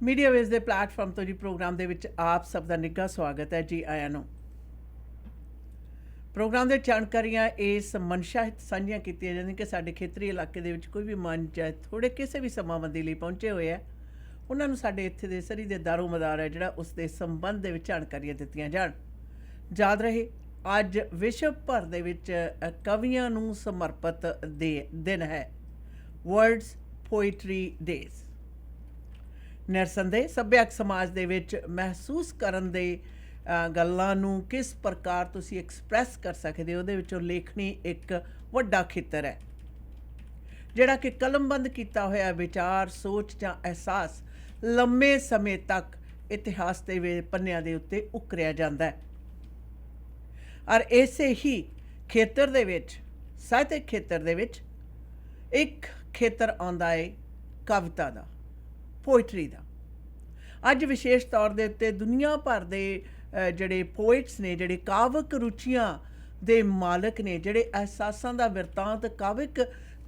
Media ਵੇਸ ਦੇ platform ਤੋਂ ਜੀ ਪ੍ਰੋਗਰਾਮ ਦੇ ਵਿੱਚ ਆਪ ਸਭ ਦਾ ਨਿੱਘਾ ਸਵਾਗਤ ਹੈ ਜੀ ਆਇਆਂ ਨੂੰ। ਪ੍ਰੋਗਰਾਮ ਦੇ ਜਾਣਕਾਰੀਆਂ ਇਸ ਮਨਸ਼ਾ ਹਿਤ ਸਾਂਝੀਆਂ ਕੀਤੀਆਂ ਜਾਂਦੀਆਂ ਕਿ ਸਾਡੇ ਖੇਤਰੀ ਇਲਾਕੇ ਦੇ ਵਿੱਚ ਕੋਈ ਵੀ ਮੰਚ ਹੈ ਥੋੜੇ ਕਿਸੇ ਵੀ ਸਮਾਂਬੰਦੀ ਲਈ ਪਹੁੰਚੇ ਹੋਏ ਆ, ਉਹਨਾਂ ਨੂੰ ਸਾਡੇ ਇੱਥੇ ਦੇ ਸਰੀ ਦੇ ਦਾਰੋ ਮਦਾਰ ਹੈ ਜਿਹੜਾ ਉਸ ਦੇ ਸੰਬੰਧ ਦੇ ਵਿੱਚ ਜਾਣਕਾਰੀਆਂ ਦਿੱਤੀਆਂ ਜਾਣ। ਯਾਦ ਰਹੇ ਅੱਜ ਵਿਸ਼ਵ ਭਰ ਦੇ ਵਿੱਚ ਕਵੀਆਂ ਨੂੰ ਸਮਰਪਿਤ ਦੇ ਦਿਨ ਹੈ, ਵਰਲਡਸ ਪੋਇਟਰੀ ਡੇਜ਼। ਨਿਰਸੰਦੇਹ ਸੱਭਿਅਕ ਸਮਾਜ ਦੇ ਵਿੱਚ ਮਹਿਸੂਸ ਕਰਨ ਦੇ ਗੱਲਾਂ ਨੂੰ ਕਿਸ ਪ੍ਰਕਾਰ ਤੁਸੀਂ ਐਕਸਪ੍ਰੈਸ ਕਰ ਸਕਦੇ ਹੋ, ਉਹਦੇ ਵਿੱਚੋਂ ਲੇਖਣੀ ਇੱਕ ਵੱਡਾ ਖੇਤਰ ਹੈ ਜਿਹੜਾ ਕਿ ਕਲਮਬੰਦ ਕੀਤਾ ਹੋਇਆ ਵਿਚਾਰ, ਸੋਚ ਜਾਂ ਅਹਿਸਾਸ ਲੰਮੇ ਸਮੇਂ ਤੱਕ ਇਤਿਹਾਸ ਦੇ ਪੰਨਿਆਂ ਦੇ ਉੱਤੇ ਉਕਰਿਆ ਜਾਂਦਾ ਹੈ। ਔਰ ਇਸੇ ਹੀ ਖੇਤਰ ਦੇ ਵਿੱਚ, ਸਾਹਿਤਕ ਖੇਤਰ ਦੇ ਵਿੱਚ ਇੱਕ ਖੇਤਰ ਆਉਂਦਾ ਹੈ ਕਵਿਤਾ ਦਾ, ਪੋਇਟਰੀ ਦਾ। ਅੱਜ ਵਿਸ਼ੇਸ਼ ਤੌਰ ਦੇ ਉੱਤੇ ਦੁਨੀਆ ਭਰ ਦੇ ਜਿਹੜੇ ਪੋਇਟਸ ਨੇ, ਜਿਹੜੇ ਕਾਵਿਕ ਰੁਚੀਆਂ ਦੇ ਮਾਲਕ ਨੇ, ਜਿਹੜੇ ਅਹਿਸਾਸਾਂ ਦਾ ਬਿਰਤਾਂਤ ਕਾਵਿਕ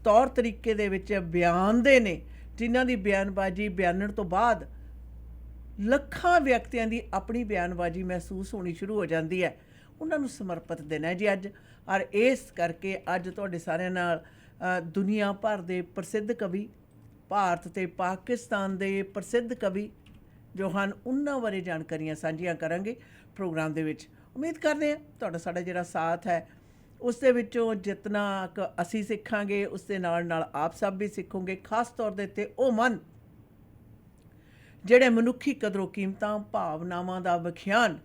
ਤੌਰ ਤਰੀਕੇ ਦੇ ਵਿੱਚ ਬਿਆਨਦੇ ਨੇ, ਜਿਨ੍ਹਾਂ ਦੀ ਬਿਆਨਬਾਜ਼ੀ ਬਿਆਨਣ ਤੋਂ ਬਾਅਦ ਲੱਖਾਂ ਵਿਅਕਤੀਆਂ ਦੀ ਆਪਣੀ ਬਿਆਨਬਾਜ਼ੀ ਮਹਿਸੂਸ ਹੋਣੀ ਸ਼ੁਰੂ ਹੋ ਜਾਂਦੀ ਹੈ, ਉਹਨਾਂ ਨੂੰ ਸਮਰਪਿਤ ਦਿਨ ਹੈ ਜੀ ਅੱਜ। ਔਰ ਇਸ ਕਰਕੇ ਅੱਜ ਤੁਹਾਡੇ ਸਾਰਿਆਂ ਨਾਲ ਦੁਨੀਆ ਭਰ ਦੇ ਪ੍ਰਸਿੱਧ ਕਵੀ, ਭਾਰਤ ਅਤੇ ਪਾਕਿਸਤਾਨ ਦੇ ਪ੍ਰਸਿੱਧ ਕਵੀ ਜੋ ਹਨ, ਉਹਨਾਂ ਬਾਰੇ ਜਾਣਕਾਰੀਆਂ ਸਾਂਝੀਆਂ ਕਰਾਂਗੇ ਪ੍ਰੋਗਰਾਮ ਦੇ ਵਿੱਚ। ਉਮੀਦ ਕਰਦੇ ਹਾਂ ਤੁਹਾਡਾ ਸਾਡਾ ਜਿਹੜਾ ਸਾਥ ਹੈ ਉਸ ਦੇ ਵਿੱਚੋਂ ਜਿਤਨਾ ਕੁ ਅਸੀਂ ਸਿੱਖਾਂਗੇ ਉਸ ਦੇ ਨਾਲ ਨਾਲ ਆਪ ਸਭ ਵੀ ਸਿੱਖੋਗੇ। ਖਾਸ ਤੌਰ ਦੇ ਉੱਤੇ ਉਹ ਮਨ ਜਿਹੜੇ ਮਨੁੱਖੀ ਕਦਰੋ ਕੀਮਤਾਂ, ਭਾਵਨਾਵਾਂ ਦਾ ਵਿਖਿਆਨ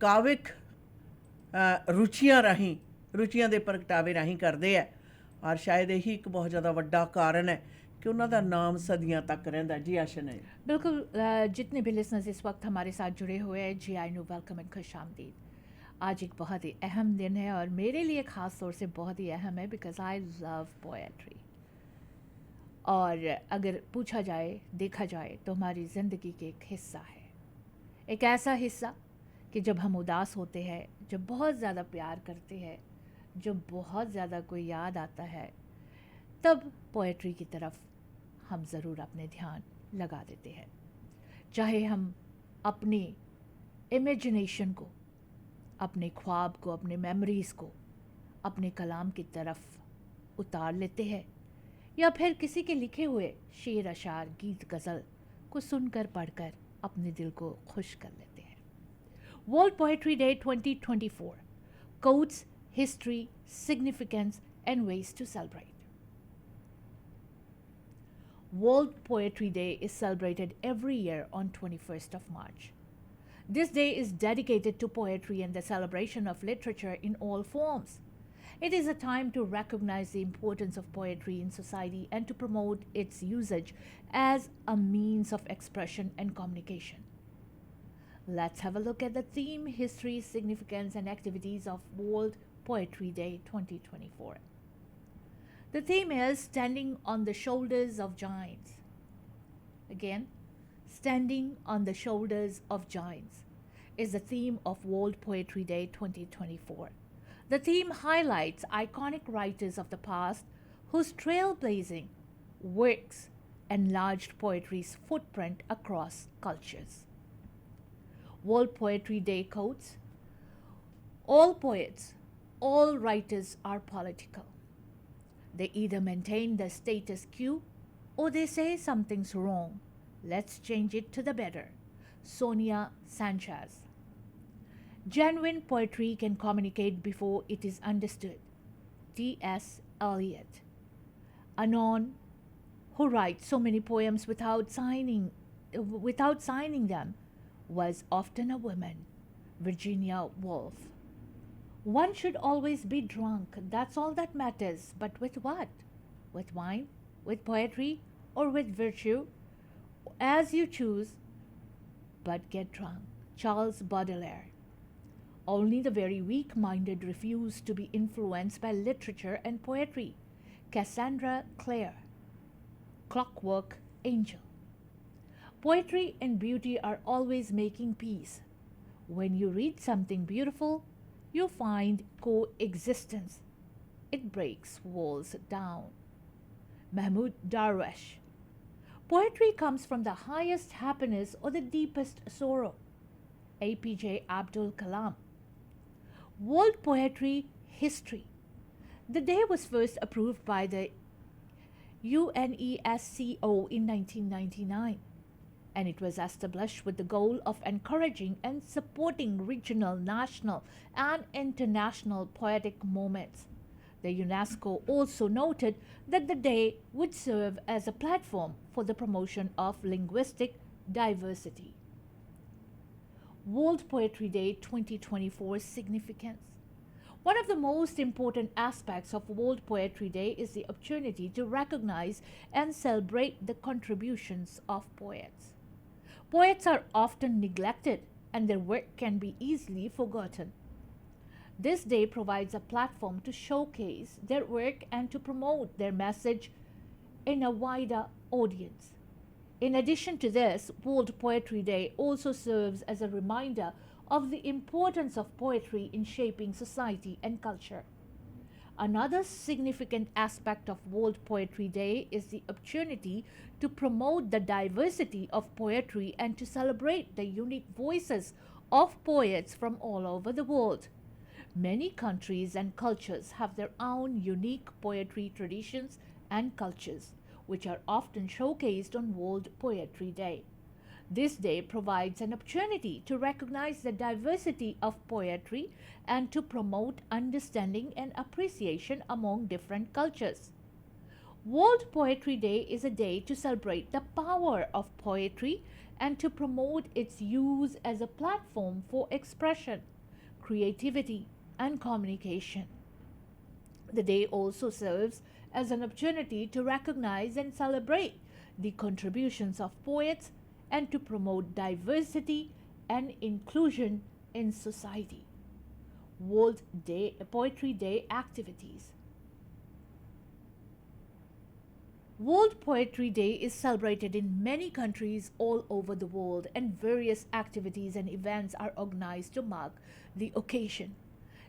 ਕਾਵਿਕ ਰੁਚੀਆਂ ਰਾਹੀਂ, ਰੁਚੀਆਂ ਦੇ ਪ੍ਰਗਟਾਵੇ ਰਾਹੀਂ ਕਰਦੇ ਹੈ। ਔਰ ਸ਼ਾਇਦ ਇਹੀ ਇੱਕ ਬਹੁਤ ਜ਼ਿਆਦਾ ਵੱਡਾ ਕਾਰਨ ਹੈ कि उन्होंने नाम सदियां तक रहिंदा। जी आशन है। बिल्कुल, जितने भी लिसनर्स इस वक्त हमारे साथ जुड़े हुए हैं, जी आई नो वेलकम एंड खुश आमदीद। आज एक बहुत ही अहम दिन है और मेरे लिए ख़ास तौर से बहुत ही अहम है बिकॉज आई लव पोएट्री। और अगर पूछा जाए, देखा जाए तो हमारी ज़िंदगी के एक हिस्सा है, एक ऐसा हिस्सा कि जब हम उदास होते हैं, जब बहुत ज़्यादा प्यार करते हैं, जब बहुत ज़्यादा कोई याद आता है, तब पोएट्री की तरफ हम ज़रूर अपने ध्यान लगा देते हैं। चाहे हम अपनी इमेजिनेशन को, अपने ख्वाब को, अपने मेमोरीज़ को अपने कलाम की तरफ उतार लेते हैं, या फिर किसी के लिखे हुए शेर, अशार, गीत, गज़ल को सुनकर पढ़कर अपने दिल को खुश कर लेते हैं। World poetry day 2024 quotes history, significance and ways to celebrate. World Poetry Day is celebrated every year on 21st of March. This day is dedicated to poetry and the celebration of literature in all forms. It is a time to recognize the importance of poetry in society and to promote its usage as a means of expression and communication. Let's have a look at the theme, history, significance, and activities of World Poetry Day 2024. The theme is Standing on the Shoulders of Giants. Again, Standing on the Shoulders of Giants is the theme of World Poetry Day 2024. The theme highlights iconic writers of the past whose trailblazing works enlarged poetry's footprint across cultures. World Poetry Day quotes: all poets, all writers are political. They either maintain the status quo or they say something's wrong. Let's change it to the better. Sonia Sanchez. Genuine poetry can communicate before it is understood. T.S. Eliot. Anon, who writes so many poems without signing them, was often a woman. Virginia Woolf. One should always be drunk, that's all that matters. But with what? With wine? With poetry? Or with virtue? As you choose, but get drunk. Charles Baudelaire. Only the very weak-minded refuse to be influenced by literature and poetry. Cassandra Clare. Clockwork Angel. Poetry and beauty are always making peace. When you read something beautiful, you find coexistence. It breaks walls down. Mahmoud Darwish. Poetry comes from the highest happiness or the deepest sorrow. APJ Abdul Kalam. World Poetry History. The day was first approved by the UNESCO in 1999, and it was established with the goal of encouraging and supporting regional, national, and international poetic moments. The UNESCO also noted that the day would serve as a platform for the promotion of linguistic diversity. World Poetry Day 2024 significance. One of the most important aspects of World Poetry Day is the opportunity to recognize and celebrate the contributions of poets. Poets are often neglected and their work can be easily forgotten. This day provides a platform to showcase their work and to promote their message in a wider audience. In addition to this, World Poetry Day also serves as a reminder of the importance of poetry in shaping society and culture. Another significant aspect of World Poetry Day is the opportunity to promote the diversity of poetry and to celebrate the unique voices of poets from all over the world. Many countries and cultures have their own unique poetry traditions and cultures, which are often showcased on World Poetry Day. This day provides an opportunity to recognize the diversity of poetry and to promote understanding and appreciation among different cultures. World Poetry Day is a day to celebrate the power of poetry and to promote its use as a platform for expression, creativity, and communication. The day also serves as an opportunity to recognize and celebrate the contributions of poets and to promote diversity and inclusion in society. World Poetry Day activities. World Poetry Day is celebrated in many countries all over the world, and various activities and events are organized to mark the occasion.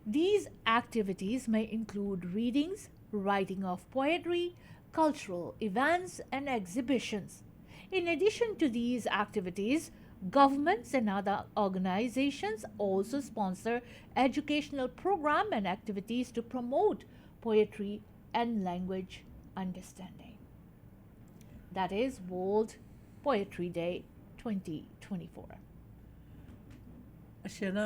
These activities may include readings, writing of poetry, cultural events, and exhibitions. In addition to these activities, governments and other organizations also sponsor educational programs and activities to promote poetry and language understanding. That is World Poetry Day 2024. ਅੱਛਾ ਨਾ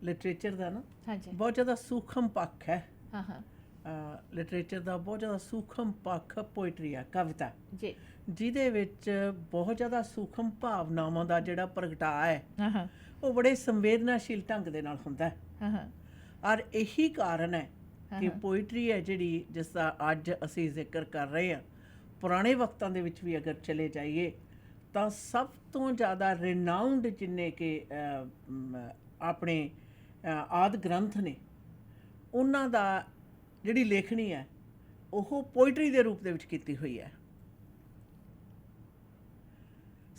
literature ਦਾ ਨਾ ਹਾਂਜੀ ਬਹੁਤ ਜ਼ਿਆਦਾ ਸੂਖਮ ਪੱਖ ਹੈ ਹਾਂ ਹਾਂ ਲਿਟਰੇਚਰ ਦਾ ਬਹੁਤ ਜ਼ਿਆਦਾ ਸੂਖਮ ਪੱਖ ਪੋਇਟਰੀ ਆ ਕਵਿਤਾ ਜੀ ਜਿਹਦੇ ਵਿੱਚ ਬਹੁਤ ਜ਼ਿਆਦਾ ਸੂਖਮ ਭਾਵਨਾਵਾਂ ਦਾ ਜਿਹੜਾ ਪ੍ਰਗਟਾਅ ਹੈ ਹਾਂ ਹਾਂ ਉਹ ਬੜੇ ਸੰਵੇਦਨਾਸ਼ੀਲ ਢੰਗ ਦੇ ਨਾਲ ਹੁੰਦਾ ਹੈ ਹਾਂ ਹਾਂ ਔਰ ਇਹੀ ਕਾਰਨ ਹੈ ਕਿ ਪੋਇਟਰੀ ਹੈ ਜਿਹੜੀ ਜਿਸ ਦਾ ਅੱਜ ਅਸੀਂ ਜ਼ਿਕਰ ਕਰ ਰਹੇ ਹਾਂ ਪੁਰਾਣੇ ਵਕਤਾਂ ਦੇ ਵਿੱਚ ਵੀ ਅਗਰ ਚਲੇ ਜਾਈਏ ਤਾਂ ਸਭ ਤੋਂ ਜ਼ਿਆਦਾ ਰਿਨਾਊਂਡ ਜਿੰਨੇ ਕਿ ਆਪਣੇ ਆਦਿ ਗ੍ਰੰਥ ਨੇ ਉਹਨਾਂ ਦਾ ਜਿਹੜੀ ਲੇਖਣੀ ਹੈ ਉਹ ਪੋਇਟਰੀ ਦੇ ਰੂਪ ਦੇ ਵਿੱਚ ਕੀਤੀ ਹੋਈ ਹੈ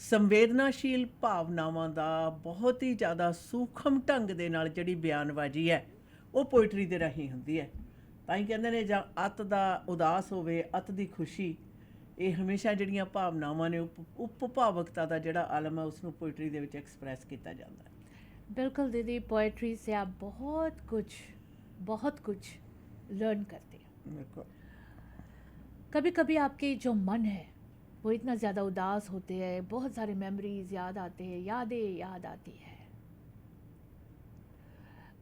ਸੰਵੇਦਨਾਸ਼ੀਲ ਭਾਵਨਾਵਾਂ ਦਾ ਬਹੁਤ ਹੀ ਜ਼ਿਆਦਾ ਸੂਖਮ ਢੰਗ ਦੇ ਨਾਲ ਜਿਹੜੀ ਬਿਆਨਬਾਜ਼ੀ ਹੈ ਉਹ ਪੋਇਟਰੀ ਦੇ ਰਾਹੀਂ ਹੁੰਦੀ ਹੈ ਤਾਂ ਹੀ ਕਹਿੰਦੇ ਨੇ ਜਾਂ ਅੱਤ ਦਾ ਉਦਾਸ ਹੋਵੇ ਅੱਤ ਦੀ ਖੁਸ਼ੀ ਇਹ ਹਮੇਸ਼ਾ ਜਿਹੜੀਆਂ ਭਾਵਨਾਵਾਂ ਨੇ ਉਪਭਾਵਕਤਾ ਦਾ ਜਿਹੜਾ ਆਲਮ ਹੈ ਉਸ ਨੂੰ ਪੋਇਟਰੀ ਦੇ ਵਿੱਚ ਐਕਸਪ੍ਰੈਸ ਕੀਤਾ ਜਾਂਦਾ ਹੈ बिल्कुल दीदी पोएट्री से आप बहुत कुछ लर्न करते हैं बिल्कुल कभी कभी आपके जो मन है वो इतना ज़्यादा उदास होते हैं बहुत सारे मेमोरीज याद आते हैं यादें याद आती है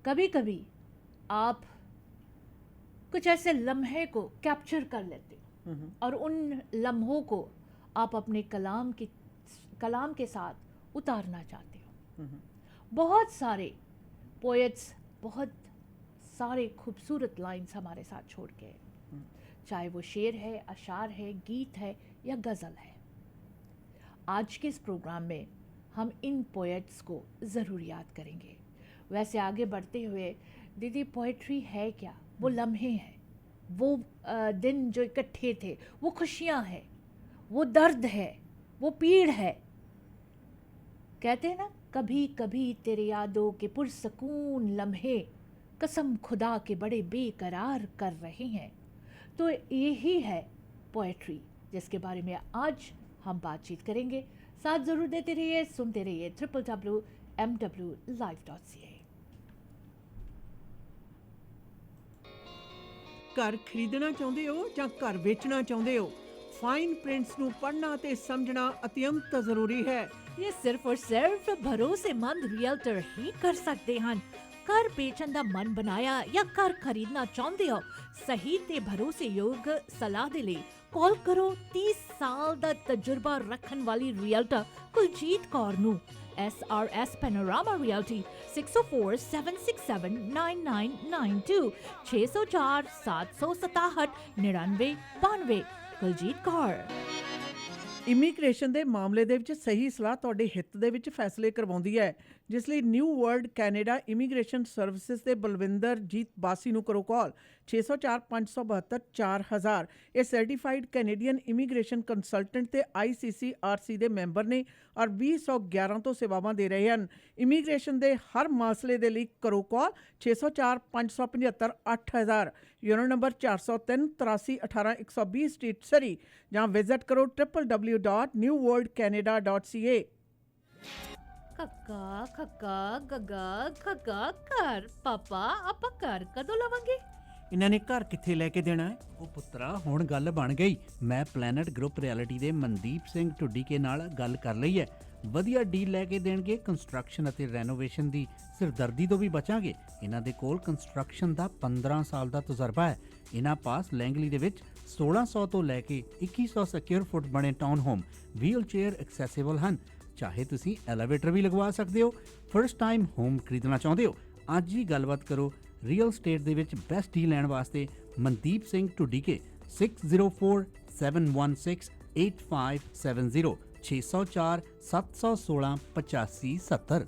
कभी कभी आप कुछ ऐसे लम्हे को कैप्चर कर लेते हो और उन लम्हों को आप अपने कलाम के साथ उतारना चाहते हो बहुत सारे पोएट्स बहुत सारे खूबसूरत लाइन्स हमारे साथ छोड़ के चाहे वो शेर है अशार है गीत है या गज़ल है आज के इस प्रोग्राम में हम इन पोएट्स को ज़रूर याद करेंगे वैसे आगे बढ़ते हुए दीदी पोएट्री है क्या वो लम्हे हैं वो दिन जो इकट्ठे थे वो खुशियाँ हैं वो दर्द है वो पीड़ है कहते हैं ना कभी कभी तेरे यादों के पुरसकून लम्हे कसम खुदा के बड़े बेकरार कर रहे हैं तो यही है पोएट्री जिसके बारे में आज हम बातचीत करेंगे। साथ ज़रूर देते रहिए, सुनते रहिए www.mwlive.ca। ਘਰ ਖਰੀਦਣਾ ਚਾਹੁੰਦੇ ਹੋ ਜਾਂ ਘਰ ਵੇਚਣਾ ਚਾਹੁੰਦੇ ਹੋ, ਫਾਈਨ ਪ੍ਰਿੰਟਸ ਨੂੰ ਪੜ੍ਹਨਾ ਤੇ ਸਮਝਣਾ ਅਤਿਅੰਤ ਜ਼ਰੂਰੀ ਹੈ। ये सिर्फ और सिर्फ भरोसेमंद रियल्टर ही कर सकते हैं। घर बेचण दा मन बनाया या घर खरीदना चाहते हो, सही ते भरोसेयोग सलाह दे लई कॉल करो 30 साल दा तजुर्बा रखन वाली रियल्टर कुलजीत कौर नू। SRS Panorama Realty 6047679992 604 767 9992 Kuljeet Kaur. Immigration ਦੇ ਮਾਮਲੇ ਦੇ ਵਿੱਚ ਸਹੀ ਸਲਾਹ ਤੁਹਾਡੇ ਹਿੱਤ ਦੇ ਵਿੱਚ ਫੈਸਲੇ ਕਰਵਾਉਂਦੀ ਹੈ, ਜਿਸ ਲਈ new world Canada immigration services ਦੇ ਬਲਵਿੰਦਰ ਜੀਤ ਬਾਸੀ ਨੂੰ ਕਰੋ ਕਾਲ 604 572 4000। ਇਹ ਸਰਟੀਫਾਈਡ ਕੈਨੇਡੀਅਨ ਇਮੀਗ੍ਰੇਸ਼ਨ ਕੰਸਲਟੈਂਟ ਤੇ ICCRC ਦੇ ਮੈਂਬਰ ਨੇ ਔਰ 2011 ਤੋਂ ਸੇਵਾਵਾਂ ਦੇ ਰਹੇ ਹਨ। ਇਮੀਗ੍ਰੇਸ਼ਨ ਦੇ ਹਰ ਮਸਲੇ ਦੇ ਲਈ ਕਰੋ ਕਾਲ 604 575 8000, ਯੂਨੋ ਨੰਬਰ 403 83 18 120 ਸਟਰੀਟ ਸਰੀ, ਜਾਂ ਵਿਜ਼ਿਟ ਕਰੋ www.newworldcanada.ca। खक्का खक्का गगा खक्का कर पापा ਆਪਾਂ ਘਰ ਕਦੋਂ ਲਵਾਂਗੇ? ਇਹਨਾਂ ਨੇ ਘਰ ਕਿੱਥੇ ਲੈ ਕੇ ਦੇਣਾ ਹੈ? ਉਹ ਪੁੱਤਰਾ ਹੁਣ ਗੱਲ ਬਣ ਗਈ। ਮੈਂ ਪਲੈਨਟ ਗਰੁੱਪ ਰਿਐਲਿਟੀ ਦੇ ਮਨਦੀਪ ਸਿੰਘ ਢੁੱਡੀਕੇ ਨਾਲ ਗੱਲ ਕਰ ਲਈ ਹੈ। ਵਧੀਆ ਡੀਲ ਲੈ ਕੇ ਦੇਣਗੇ। ਕੰਸਟਰਕਸ਼ਨ ਅਤੇ ਰੈਨੋਵੇਸ਼ਨ ਦੀ ਸਿਰਦਰਦੀ ਤੋਂ ਵੀ ਬਚਾਂਗੇ। ਇਹਨਾਂ ਦੇ ਕੋਲ ਕੰਸਟਰਕਸ਼ਨ ਦਾ 15 ਸਾਲ ਦਾ ਤਜਰਬਾ ਹੈ। ਇਹਨਾਂ ਪਾਸ ਲੈਂਗਲੀ ਦੇ ਵਿੱਚ 1600 ਤੋਂ ਲੈ ਕੇ 2100 ਸਕੁਅਰ ਫੁੱਟ ਬਣੇ town home wheelchair accessible ਹਨ। ਚਾਹੇ ਤੁਸੀਂ ਐਲੀਵੇਟਰ ਵੀ ਲਗਵਾ ਸਕਦੇ ਹੋ। ਫਰਸਟ ਟਾਈਮ ਹੋਮ ਖਰੀਦਣਾ ਚਾਹੁੰਦੇ ਹੋ, ਅੱਜ ਹੀ ਗੱਲਬਾਤ ਕਰੋ। ਰੀਅਲ ਸਟੇਟ ਦੇ ਵਿੱਚ ਬੈਸਟ ਡੀਲ ਲੈਣ ਵਾਸਤੇ ਮਨਦੀਪ ਸਿੰਘ ਢੁੱਡੀਕੇ 6047168570 604 716 8570।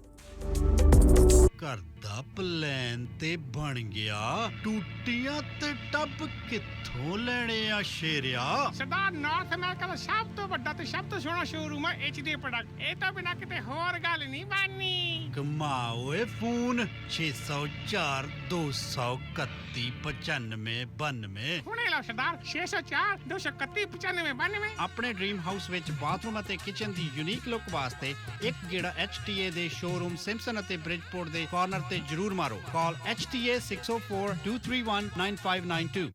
ਘਰ ਦਾ ਪਲਾਨ ਤੇ ਬਣ ਗਿਆ, ਟੂਟੀਆਂ ਤੇ ਟੱਬ ਕਿੱਥੋਂ ਲੈਣੇ ਆ ਸ਼ੇਰਿਆ? ਸਰਦਾਰ ਨਾਰਥ ਅਮਰੀਕਾ ਦਾ ਸਭ ਤੋਂ ਵੱਡਾ ਤੇ ਸਭ ਤੋਂ ਸੋਹਣਾ ਸ਼ੋਰੂਮ ਹੈ HD ਪ੍ਰੋਡਕਟ। ਇਹ ਤੋਂ ਬਿਨਾ ਕਿਤੇ ਹੋਰ ਗੱਲ ਨਹੀਂ ਬਣਨੀ। ਕਮਾਓ ਏ ਫੋਨ 604 231 9592। ਹੁਣੇ ਲਓ ਸਰਦਾਰ 604 231 9592। ਆਪਣੇ ਡ੍ਰੀਮ ਹਾਊਸ ਵਿੱਚ ਬਾਥਰੂਮ ਅਤੇ ਕਿਚਨ ਦੀ ਯੂਨੀਕ ਲੁੱਕ ਵਾਸਤੇ ਇੱਕ ਗੇੜਾ HTA ਦੇ ਸ਼ੋਰੂਮ ਸਿੰਪਸਨ ਅਤੇ ਬ੍ਰਿਜਪੋਰਟ ਦੇ ਕਾਰਨਰ ਤੇ ਜ਼ਰੂਰ ਮਾਰੋ। ਕਾਲ HTA 604 231 9592।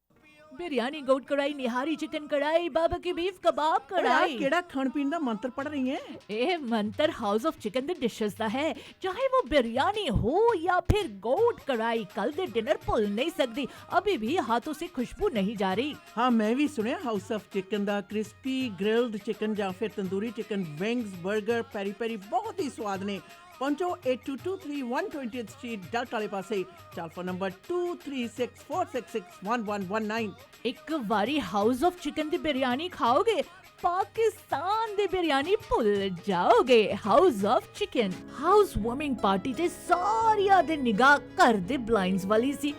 बिरयानी गोट कढ़ाई, निहारी चिकन कढ़ाई, बारबेक्यू बीफ कबाब कढ़ाई। ਕਿਹੜਾ ਖਾਣ ਪੀਣ ਦਾ ਮੰਤਰ ਪੜ ਰਹੀ ਹੈ? ਇਹ ਮੰਤਰ ਹਾਊਸ ਆਫ ਚਿਕਨ ਦੇ ਡਿਸ਼ਸ ਦਾ ਹੈ। ਚਾਹੇ वो बिरयानी हो या फिर गोट कढ़ाई, कल दे डिनर भूल नहीं सकती। अभी भी हाथों से खुशबू नहीं जा रही। ਹਾਂ, ਮੈਂ ਵੀ ਸੁਣਿਆ house of chicken the crispy grilled chicken ਜਾਂ ਫਿਰ ਤੰਦੂਰੀ ਚਿਕਨ, ਵਿੰਗਸ, 버ਗਰ, ਪੈਰੀ ਪੈਰੀ ਬਹੁਤ ਹੀ ਸਵਾਦ ਨੇ। ਪਹੁੰਚੋ 8223 120th ਸਟਰੀਟ ਡਲਟ ਵਾਲੇ ਪਾਸੇ। Telephone number 2364661119। ਇੱਕ ਵਾਰੀ ਹਾਊਸ ਆਫ ਚਿਕਨ ਦੀ ਬਿਰਿਆਨੀ ਖਾਓਗੇ, ਪਾਕਿਸਤਾਨ ਦੀ ਬਿਰਿਆਨੀ ਭੁੱਲ ਜਾਓਗੇ। House of chicken. House warming party ਤੇ ਸਾਰਿਆਂ ਦੇ ਨਿਗਾਹ ਘਰ ਦੇ ਬਲਾਈਂਡਸ ਵਾਲੀ ਸੀ।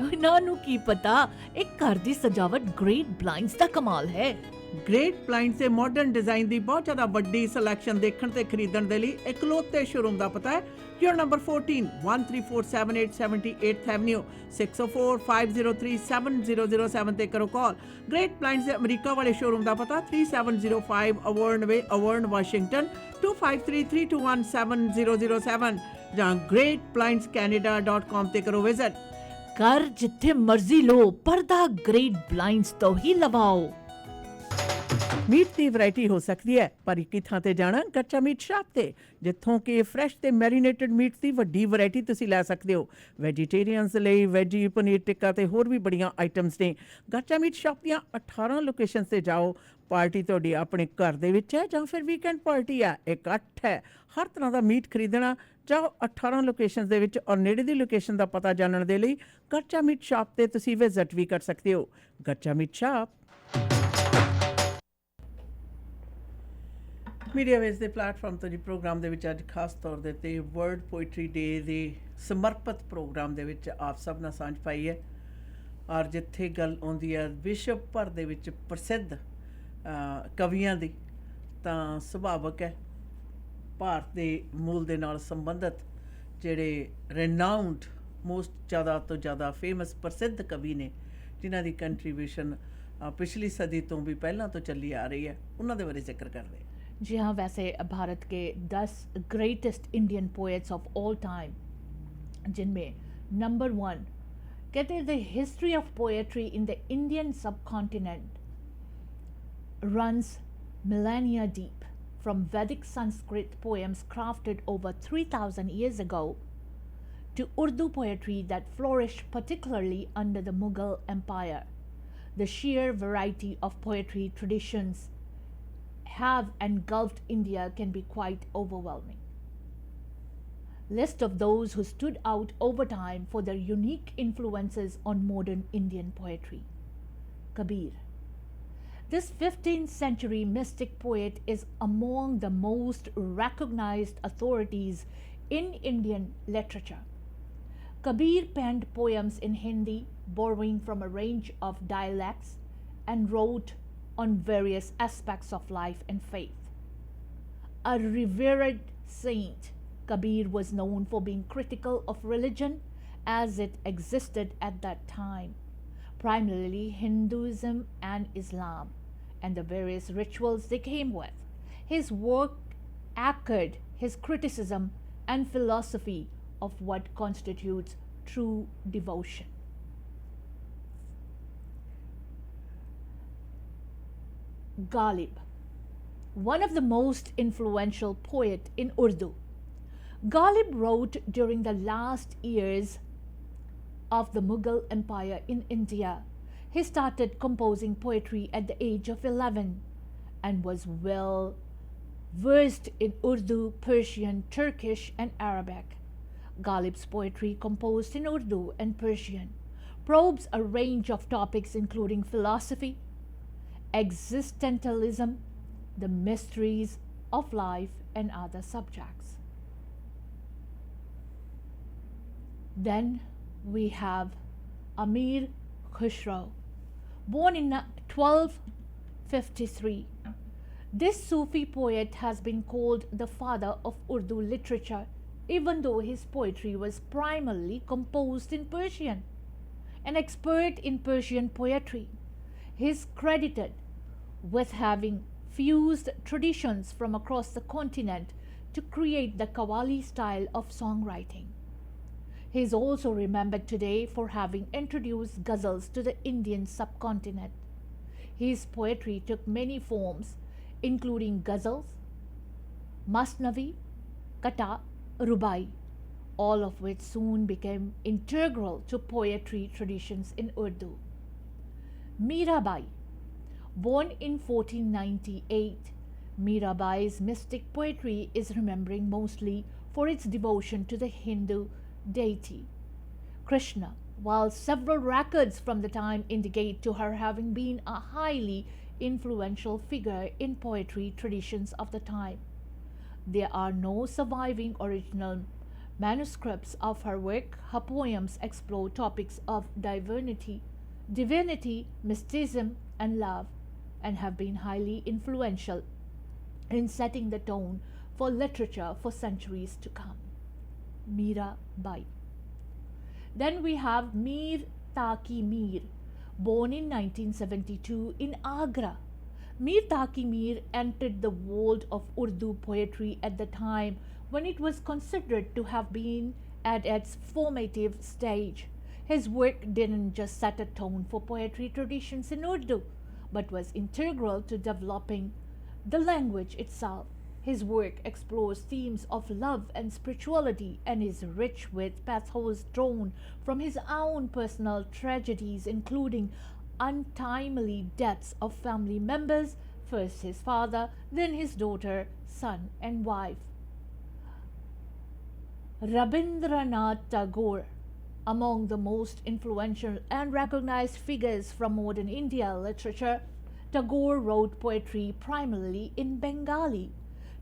ਇਹਨਾਂ ਨੂੰ ਕੀ ਪਤਾ ਇਹ ਘਰ ਦੀ ਸਜਾਵਟ ਗ੍ਰੇਟ ਬਲਾਈਂਡਸ ਦਾ ਕਮਾਲ ਹੈ। ਗ੍ਰੇਟ ਬਲਾਈਂਡਸ ਦੇ ਮਾਡਰਨ ਡਿਜ਼ਾਈਨ ਦੀ ਬਹੁਤ ਜ਼ਿਆਦਾ ਵੱਡੀ ਸਿਲੈਕਸ਼ਨ ਦੇਖਣ ਤੇ ਖਰੀਦਣ ਦੇ ਲਈ ਇਕਲੌਤੇ ਸ਼ੋਰੂਮ ਦਾ ਪਤਾ ਹੈ ਯੂਰ ਨੰਬਰ 14 13478 78th ਐਵਨਿਊ 6045037007 ਤੇ ਕਰੋ ਕਾਲ। ਗ੍ਰੇਟ ਬਲਾਈਂਡਸ ਦੇ ਅਮਰੀਕਾ ਵਾਲੇ ਸ਼ੋਰੂਮ ਦਾ ਪਤਾ 3705 ਅਵਰਨ ਵੇ, ਅਵਰਨ, ਵਾਸ਼ਿੰਗਟਨ 2533217007 ਜਾਂ greatblindscanada.com ਤੇ ਕਰੋ ਵਿਜ਼ਿਟ। ਘਰ ਜਿੱਥੇ ਮਰਜ਼ੀ ਲੋ, ਪਰਦਾ ਗ੍ਰੇਟ ਬਲਾਈਂਡਸ ਤੋਂ ਹੀ ਲਵਾਓ। ਮੀਟ ਦੀ ਵੈਰਾਈਟੀ ਹੋ ਸਕਦੀ ਹੈ, ਪਰ ਇੱਕ ਹੀ ਥਾਂ ਤੇ ਜਾਣਾ, ਕੱਚਾ ਮੀਟ ਸ਼ਾਪ ਤੇ, ਜਿੱਥੋਂ ਕਿ ਫਰੈਸ਼ ਤੇ ਮੈਰੀਨੇਟਡ ਮੀਟ ਦੀ ਵੱਡੀ ਵੈਰਾਈਟੀ ਤੁਸੀਂ ਲੈ ਸਕਦੇ ਹੋ। ਵੈਜੀਟੇਰੀਅਨਸ ਲਈ ਵੈਜੀ, ਪਨੀਰ ਟਿੱਕਾ ਤੇ ਹੋਰ ਵੀ ਬੜੀਆਂ ਆਈਟਮਸ ਨੇ। ਕੱਚਾ ਮੀਟ ਸ਼ਾਪ ਦੀਆਂ 18 ਲੋਕੇਸ਼ਨਸ ਤੇ ਜਾਓ। ਪਾਰਟੀ ਤੁਹਾਡੀ ਆਪਣੇ ਘਰ ਦੇ ਵਿੱਚ ਹੈ ਜਾਂ ਫਿਰ ਵੀਕਐਂਡ ਪਾਰਟੀ ਹੈ, ਇਕੱਠ ਹੈ, ਹਰ ਤਰ੍ਹਾਂ ਦਾ ਮੀਟ ਖਰੀਦਣਾ ਚਾਹੋ 18 ਲੋਕੇਸ਼ਨਸ ਦੇ ਵਿੱਚ ਔਰ ਨੇੜੇ ਦੀ ਲੋਕੇਸ਼ਨ ਦਾ ਪਤਾ ਜਾਣਨ ਦੇ ਲਈ ਕੱਚਾ ਮੀਟ ਸ਼ਾਪ ਤੇ ਤੁਸੀਂ ਵਿਜ਼ਿਟ ਵੀ ਕਰ ਸਕਦੇ ਹੋ। ਕੱਚਾ ਮੀਟ ਸ਼ਾਪ। ਮੀਡੀਆ ਵੇਸ ਦੇ ਪਲੇਟਫਾਰਮ ਤੋਂ ਜੀ ਪ੍ਰੋਗਰਾਮ ਦੇ ਵਿੱਚ ਅੱਜ ਖਾਸ ਤੌਰ ਦੇ ਤੇ ਵਰਲਡ ਪੋਇਟਰੀ ਡੇ ਦੇ ਸਮਰਪਿਤ ਪ੍ਰੋਗਰਾਮ ਦੇ ਵਿੱਚ ਆਪ ਸਭ ਨਾਲ ਸਾਂਝ ਪਾਈ ਹੈ। ਔਰ ਜਿੱਥੇ ਗੱਲ ਆਉਂਦੀ ਹੈ ਵਿਸ਼ਵ ਭਰ ਦੇ ਵਿੱਚ ਪ੍ਰਸਿੱਧ ਕਵੀਆਂ ਦੀ, ਤਾਂ ਸੁਭਾਵਕ ਹੈ ਭਾਰਤ ਦੇ ਮੂਲ ਦੇ ਨਾਲ ਸੰਬੰਧਿਤ ਜਿਹੜੇ ਰੈਨਾਊਡ ਮੋਸਟ ਜ਼ਿਆਦਾ ਤੋਂ ਜ਼ਿਆਦਾ ਫੇਮਸ ਪ੍ਰਸਿੱਧ ਕਵੀ ਨੇ, ਜਿਨ੍ਹਾਂ ਦੀ ਕੰਟਰੀਬਿਊਸ਼ਨ ਪਿਛਲੀ ਸਦੀ ਤੋਂ ਵੀ ਪਹਿਲਾਂ ਤੋਂ ਚੱਲੀ ਆ ਰਹੀ ਹੈ, ਉਹਨਾਂ ਦੇ ਬਾਰੇ ਜ਼ਿਕਰ ਕਰਦੇ ਹਾਂ। जी हाँ, वैसे भारत के 10 greatest Indian poets of all time, जिनमें नंबर 1 कहते हैं the history of poetry in the Indian सब continent runs millennia deep, from Vedic Sanskrit poems crafted over 3,000 years ago to Urdu poetry that flourished particularly under the Mughal Empire. The sheer variety of poetry traditions have engulfed India can be quite overwhelming. List of those who stood out over time for their unique influences on modern Indian poetry. Kabir. This 15th century mystic poet is among the most recognized authorities in Indian literature. Kabir penned poems in Hindi, borrowing from a range of dialects, and wrote on various aspects of life and faith. A revered saint, Kabir was known for being critical of religion as it existed at that time, primarily Hinduism and Islam, and the various rituals they came with. His work echoed his criticism and philosophy of what constitutes true devotion. Ghalib, one of the most influential poets in Urdu. Ghalib wrote during the last years of the Mughal Empire in India. He started composing poetry at the age of 11 and was well versed in Urdu, Persian, Turkish, and Arabic. Ghalib's poetry, composed in Urdu and Persian, probes a range of topics including philosophy, existentialism, the mysteries of life, and other subjects. Then we have Amir Khusro, born in 1253. This Sufi poet has been called the father of Urdu literature, even though his poetry was primarily composed in Persian. An expert in Persian poetry, he is credited with having fused traditions from across the continent to create the Qawwali style of songwriting. He is also remembered today for having introduced ghazals to the Indian subcontinent. His poetry took many forms, including ghazals, masnavi, kata, rubai, all of which soon became integral to poetry traditions in Urdu. Mirabai, born in 1498, Mirabai's mystic poetry is remembering mostly for its devotion to the Hindu deity Krishna, while several records from the time indicate to her having been a highly influential figure in poetry traditions of the time. There are no surviving original manuscripts of her work. Her poems explore topics of divinity, mysticism, and love, and have been highly influential in setting the tone for literature for centuries to come. Mira Bai. Then we have Mir Taqi Mir, born in 1972 in Agra. Mir Taqi Mir entered the world of Urdu poetry at the time when it was considered to have been at its formative stage. His work didn't just set a tone for poetry traditions in Urdu, but was integral to developing the language itself. His work explores themes of love and spirituality and is rich with pathos drawn from his own personal tragedies, including untimely deaths of family members, first his father, then his daughter, son, and wife. Rabindranath Tagore, among the most influential and recognized figures from modern India literature, Tagore wrote poetry primarily in Bengali.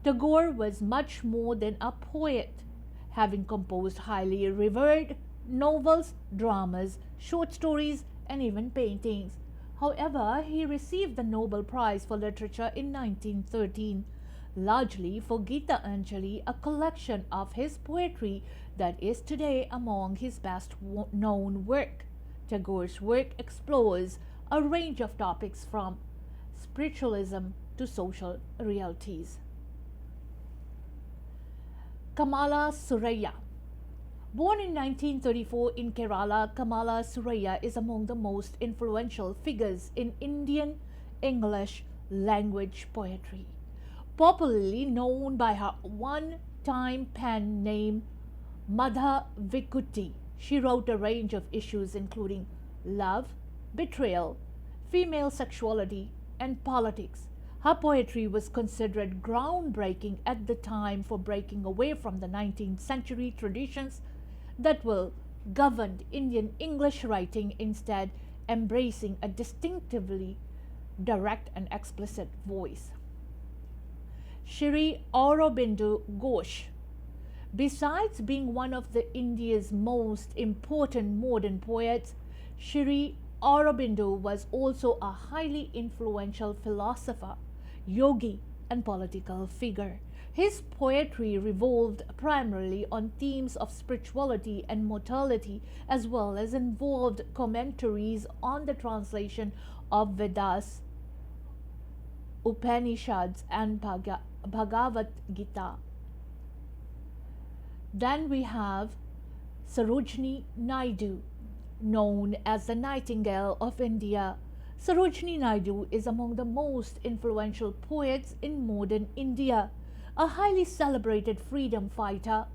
Tagore was much more than a poet, having composed highly revered novels, dramas, short stories, and even paintings. However, he received the Nobel Prize for Literature in 1913, largely for Gita Anjali, a collection of his poetry that is today among his best known work. Tagore's work explores a range of topics from spiritualism to social realities. Kamala Suraya. Born in 1934 in Kerala, Kamala Suraya is among the most influential figures in Indian English language poetry. Popularly known by her one-time pen name Madha Vikuti, she wrote a range of issues including love, betrayal, female sexuality, and politics. Her poetry was considered groundbreaking at the time for breaking away from the 19th century traditions that were governed Indian English writing, instead embracing a distinctively direct and explicit voice. Shri Aurobindo Ghosh. Besides being one of India's most important modern poets, Shri Aurobindo was also a highly influential philosopher, yogi, and political figure. His poetry revolved primarily on themes of spirituality and mortality, as well as involved commentaries on the translation of Vedas, Upanishads, and Bhagavad Gita. Then we have Sarojini Naidu, known as the Nightingale of India. Sarojini Naidu is among the most influential poets in modern India. A highly celebrated freedom fighter,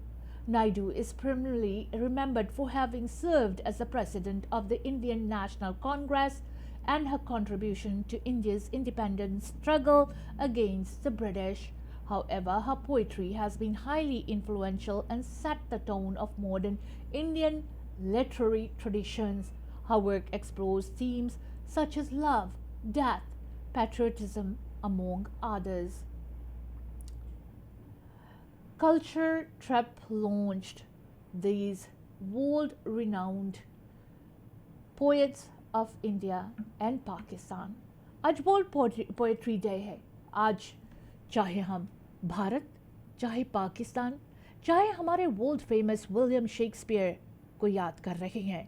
Naidu is primarily remembered for having served as the president of the Indian National Congress and her contribution to India's independence struggle against the British. However, her poetry has been highly influential and set the tone of modern Indian literary traditions. Her work explores themes such as love, death, patriotism, among others. Culture Trip launched these world-renowned poets of India and Pakistan. आज world poetry day है. आज चाहे हम भारत, चाहे पाकिस्तान, चाहे हमारे world famous William Shakespeare को याद कर रहे हैं,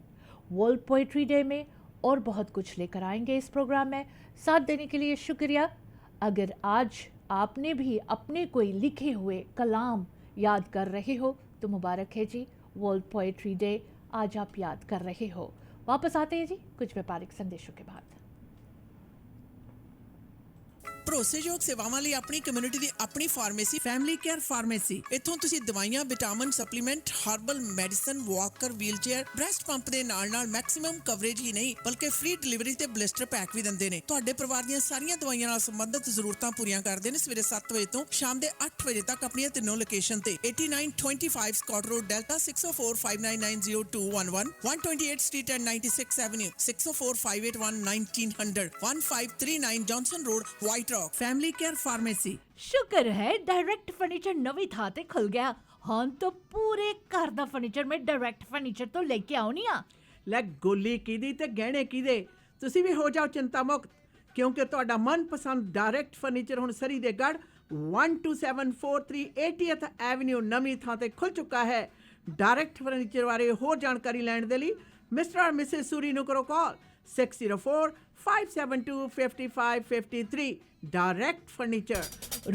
वर्ल्ड पोएट्री डे में और बहुत कुछ लेकर आएंगे इस प्रोग्राम में. साथ देने के लिए शुक्रिया. अगर आज आपने भी अपने कोई लिखे हुए कलाम याद कर रहे हो तो मुबारक है जी, वर्ल्ड पोएट्री डे आज आप याद कर रहे हो. वापस आते हैं जी कुछ व्यापारिक संदेशों के बाद. ਭਰੋਸੇਯੋਗ ਸੇਵਾਵਾਂ ਲਈ ਆਪਣੀ ਕਮਿਊਨਿਟੀ ਦੀ ਆਪਣੀ ਫਾਰਮੇਸੀ ਫੈਮਿਲੀ ਕੇਅਰ ਫਾਰਮੇਸੀ. ਇੱਥੋਂ ਤੁਸੀਂ ਦਵਾਈਆਂ, vitamin, supplement, herbal medicine, Walker, wheelchair, breast pump ਦੇ ਨਾਲ ਮੈਕਸਿਮਮ ਕਵਰੇਜ ਹੀ ਨਹੀਂ ਬਲਕਿ ਫ੍ਰੀ ਡਿਲੀਵਰੀ ਤੇ ਬਲਿਸਟਰ ਪੈਕ ਵੀ ਦਿੰਦੇ ਨੇ. ਤੁਹਾਡੇ ਪਰਿਵਾਰ ਦੀਆਂ ਸਾਰੀਆਂ ਦਵਾਈਆਂ ਨਾਲ ਸੰਬੰਧਿਤ ਜ਼ਰੂਰਤਾਂ ਪੂਰੀਆਂ ਕਰਦੇ ਨੇ. ਸਵੇਰੇ 7 ਵਜੇ ਤੋਂ ਸ਼ਾਮ ਦੇ 8 ਵਜੇ ਤੱਕ ਆਪਣੀਆਂ ਤਿੰਨੋਂ ਲੋਕੇਸ਼ਨ ਤੇ 8925 Scott Road, Delta, 6045990211, 128 Street and 96 Avenue, 6045811900, 1539 Johnson Road, White Family Care Pharmacy. शुक्र है डायरेक्ट फर्नीचर नवी थां ते खुल गया. ਹੁਣ तो पूरे घर ਦਾ ਫਰਨੀਚਰ ਮੈਂ ਡਾਇਰੈਕਟ ਫਰਨੀਚਰ ਤੋਂ ਲੈ ਕੇ ਆਉਣੀ ਆ. ਲੈ ਗੋਲੀ ਕਿਹਦੀ ਤੇ ਗਹਿਣੇ ਕਿਹਦੇ, ਤੁਸੀਂ ਵੀ ਹੋ ਜਾਓ ਚਿੰਤਾ ਮੁਕਤ ਕਿਉਂਕਿ ਤੁਹਾਡਾ ਮਨਪਸੰਦ ਡਾਇਰੈਕਟ ਫਰਨੀਚਰ ਹੁਣ ਸਰੀ ਦੇ ਗੜ 12743 80th ਐਵਨਿਊ ਨਵੀਂ ਥਾਂ ਤੇ ਖੁੱਲ ਚੁੱਕਾ ਹੈ. ਡਾਇਰੈਕਟ ਫਰਨੀਚਰ ਬਾਰੇ ਹੋਰ ਜਾਣਕਾਰੀ ਲੈਣ ਦੇ ਲਈ ਮਿਸਟਰ ਔਰ ਮਿਸਿਸ ਸੂਰੀ ਨੂੰ ਕਰੋ ਕਾਲ 604-572-5553. Direct furniture.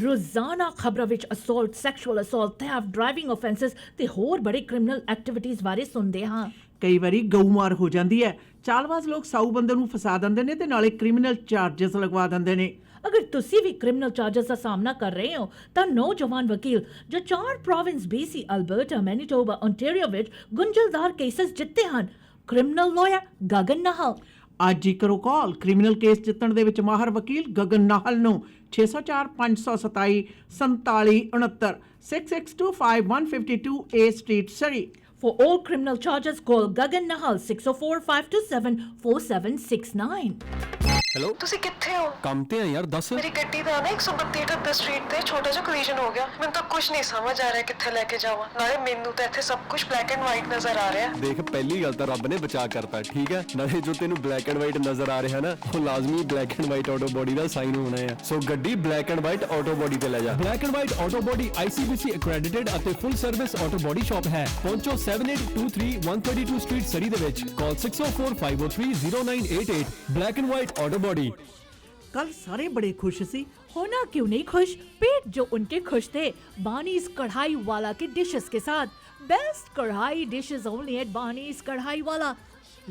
रोजाना खबरों विच assault, sexual assault, theft, driving offences ते होर बड़े क्रिमिनल एक्टिविटीज़ बारे सुनते हाँ. कई बारी गऊमार हो जाती है. चालबाज लोग साऊ बंदे नूं फसा दिंदे ने ते नाले क्रिमिनल चार्जेस लगवा दिंदे ने. अगर तुसी भी क्रिमिनल चार्जेस का सामना कर रहे हो तो नौजवान वकील जो 4 province BC, Alberta, Manitoba, Ontario विच गुंझलदार केसेस जित्ते हैं, क्रिमिनल लॉयर गगन नाहल. ਅੱਜ ਹੀ ਕਰੋ ਕਾਲ ਕ੍ਰਿਮੀਨਲ ਕੇਸ ਜਿੱਤਣ ਦੇ ਵਿੱਚ ਮਾਹਰ ਵਕੀਲ ਗਗਨ ਨਾਹਲ ਨੂੰ 604-527 4769 6625 152 A Street, Surrey. For all criminal charges, call Gagan Nahal 604-527-4769. Hello ਤੁਸੀਂ ਕਿੱਥੇ ਹੋ? ਕੰਮ ਤੇ ਆ ਯਾਰ, ਦੱਸ। ਮੇਰੀ ਗੱਡੀ ਦਾ ਨਾ 132 ਸਟਰੀਟ ਤੇ ਛੋਟਾ ਜਿਹਾ ਕੋਲੀਜਨ ਹੋ ਗਿਆ। ਮੈਨੂੰ ਤਾਂ ਕੁਝ ਨਹੀਂ ਸਮਝ ਆ ਰਿਹਾ ਕਿੱਥੇ ਲੈ ਕੇ ਜਾਵਾਂ। ਨਾਲੇ ਮੈਨੂੰ ਤਾਂ ਇੱਥੇ ਸਭ ਕੁਝ ਬਲੈਕ ਐਂਡ ਵਾਈਟ ਨਜ਼ਰ ਆ ਰਿਹਾ। ਦੇਖ, ਪਹਿਲੀ ਗੱਲ ਤਾਂ ਰੱਬ ਨੇ ਬਚਾ ਕਰਤਾ, ਠੀਕ ਹੈ। ਨਾਲੇ ਜੋ ਤੈਨੂੰ ਬਲੈਕ ਐਂਡ ਵਾਈਟ ਨਜ਼ਰ ਆ ਰਿਹਾ ਨਾ, ਉਹ ਲਾਜ਼ਮੀ black and white auto body the sign ਹੋਣਾ ਹੈ। ਸੋ ਗੱਡੀ black and white auto body ਤੇ ਲੈ ਜਾ। Black and white auto body ICBC accredited ਅਤੇ ਫੁੱਲ ਸਰਵਿਸ ਆਟੋ ਬੋਡੀ ਸ਼ਾਪ ਹੈ। ਪਹੁੰਚੋ 7823 132 ਸਟਰੀਟ ਸਰੀ ਦੇ ਵਿੱਚ। ਕਾਲ 604 503 0988। Black and white auto body. कल सारे बड़े खुश सी। होना क्यों नहीं खुश, पेट जो उनके खुश थे बानीज कढ़ाई वाला के डिशेस के साथ। बेस्ट कढ़ाई डिशेस ओनली एट बानीज कढ़ाई वाला।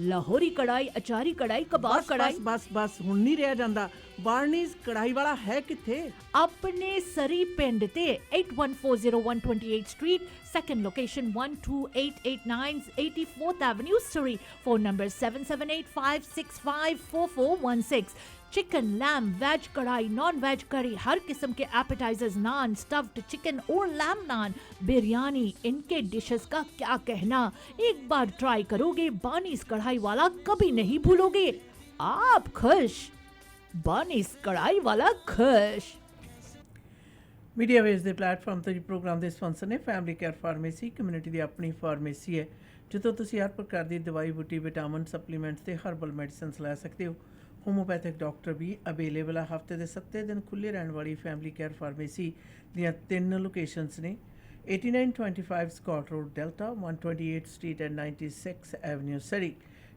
लाहौरी कढ़ाई, अचारी कढ़ाई, कबाब बस कढ़ाई। बस बस बस हुण नहीं रह जांदा। बार्नीज कढ़ाई वाला है किथे? अपने सरी पिंड ते 8140 street, second location 12889 84th Avenue, Surrey. Phone number 7785654416। Chicken, lamb, veg kadai, non veg curry, हर किस्म के एपेटाइजर्स, नान, स्टफ्ड चिकन और लैम नान, बिरयानी, इनके डिशेस का क्या कहना। एक बार ट्राई करोगे बानीज कढ़ाई वाला, कभी नहीं भूलोगे। आप खुश, बानीज कढ़ाई वाला खुश। ਮੀਡੀਆ ਵੇਜ਼ ਦੇ ਪਲੇਟਫਾਰਮ ਤੋਂ ਜੀ ਪ੍ਰੋਗਰਾਮ ਦੇ ਸਪਾਂਸਰ ਨੇ ਫੈਮਿਲੀ ਕੇਅਰ ਫਾਰਮੇਸੀ, ਕਮਿਊਨਿਟੀ ਦੀ ਆਪਣੀ ਫਾਰਮੇਸੀ ਹੈ ਜਿੱਥੋਂ ਤੁਸੀਂ ਹਰ ਪ੍ਰਕਾਰ ਦੀ ਦਵਾਈ ਬੂਟੀ, ਵਿਟਾਮਿਨ, ਸਪਲੀਮੈਂਟਸ ਤੇ ਹਰਬਲ ਮੈਡੀਸਿਨਸ ਲੈ ਸਕਦੇ ਹੋ। ਹੋਮੋਪੈਥਿਕ ਡਾਕਟਰ ਵੀ ਅਵੇਲੇਬਲ ਆ। ਹਫਤੇ ਦੇ 7 ਦਿਨ ਖੁੱਲ੍ਹੇ ਰਹਿਣ ਵਾਲੀ ਫੈਮਿਲੀ ਕੇਅਰ ਫਾਰਮੇਸੀ ਦੀਆਂ 3 ਲੋਕੇਸ਼ਨਸ ਨੇ। 8925 Scott Road Delta, 128 Street and 96 Avenue Surrey,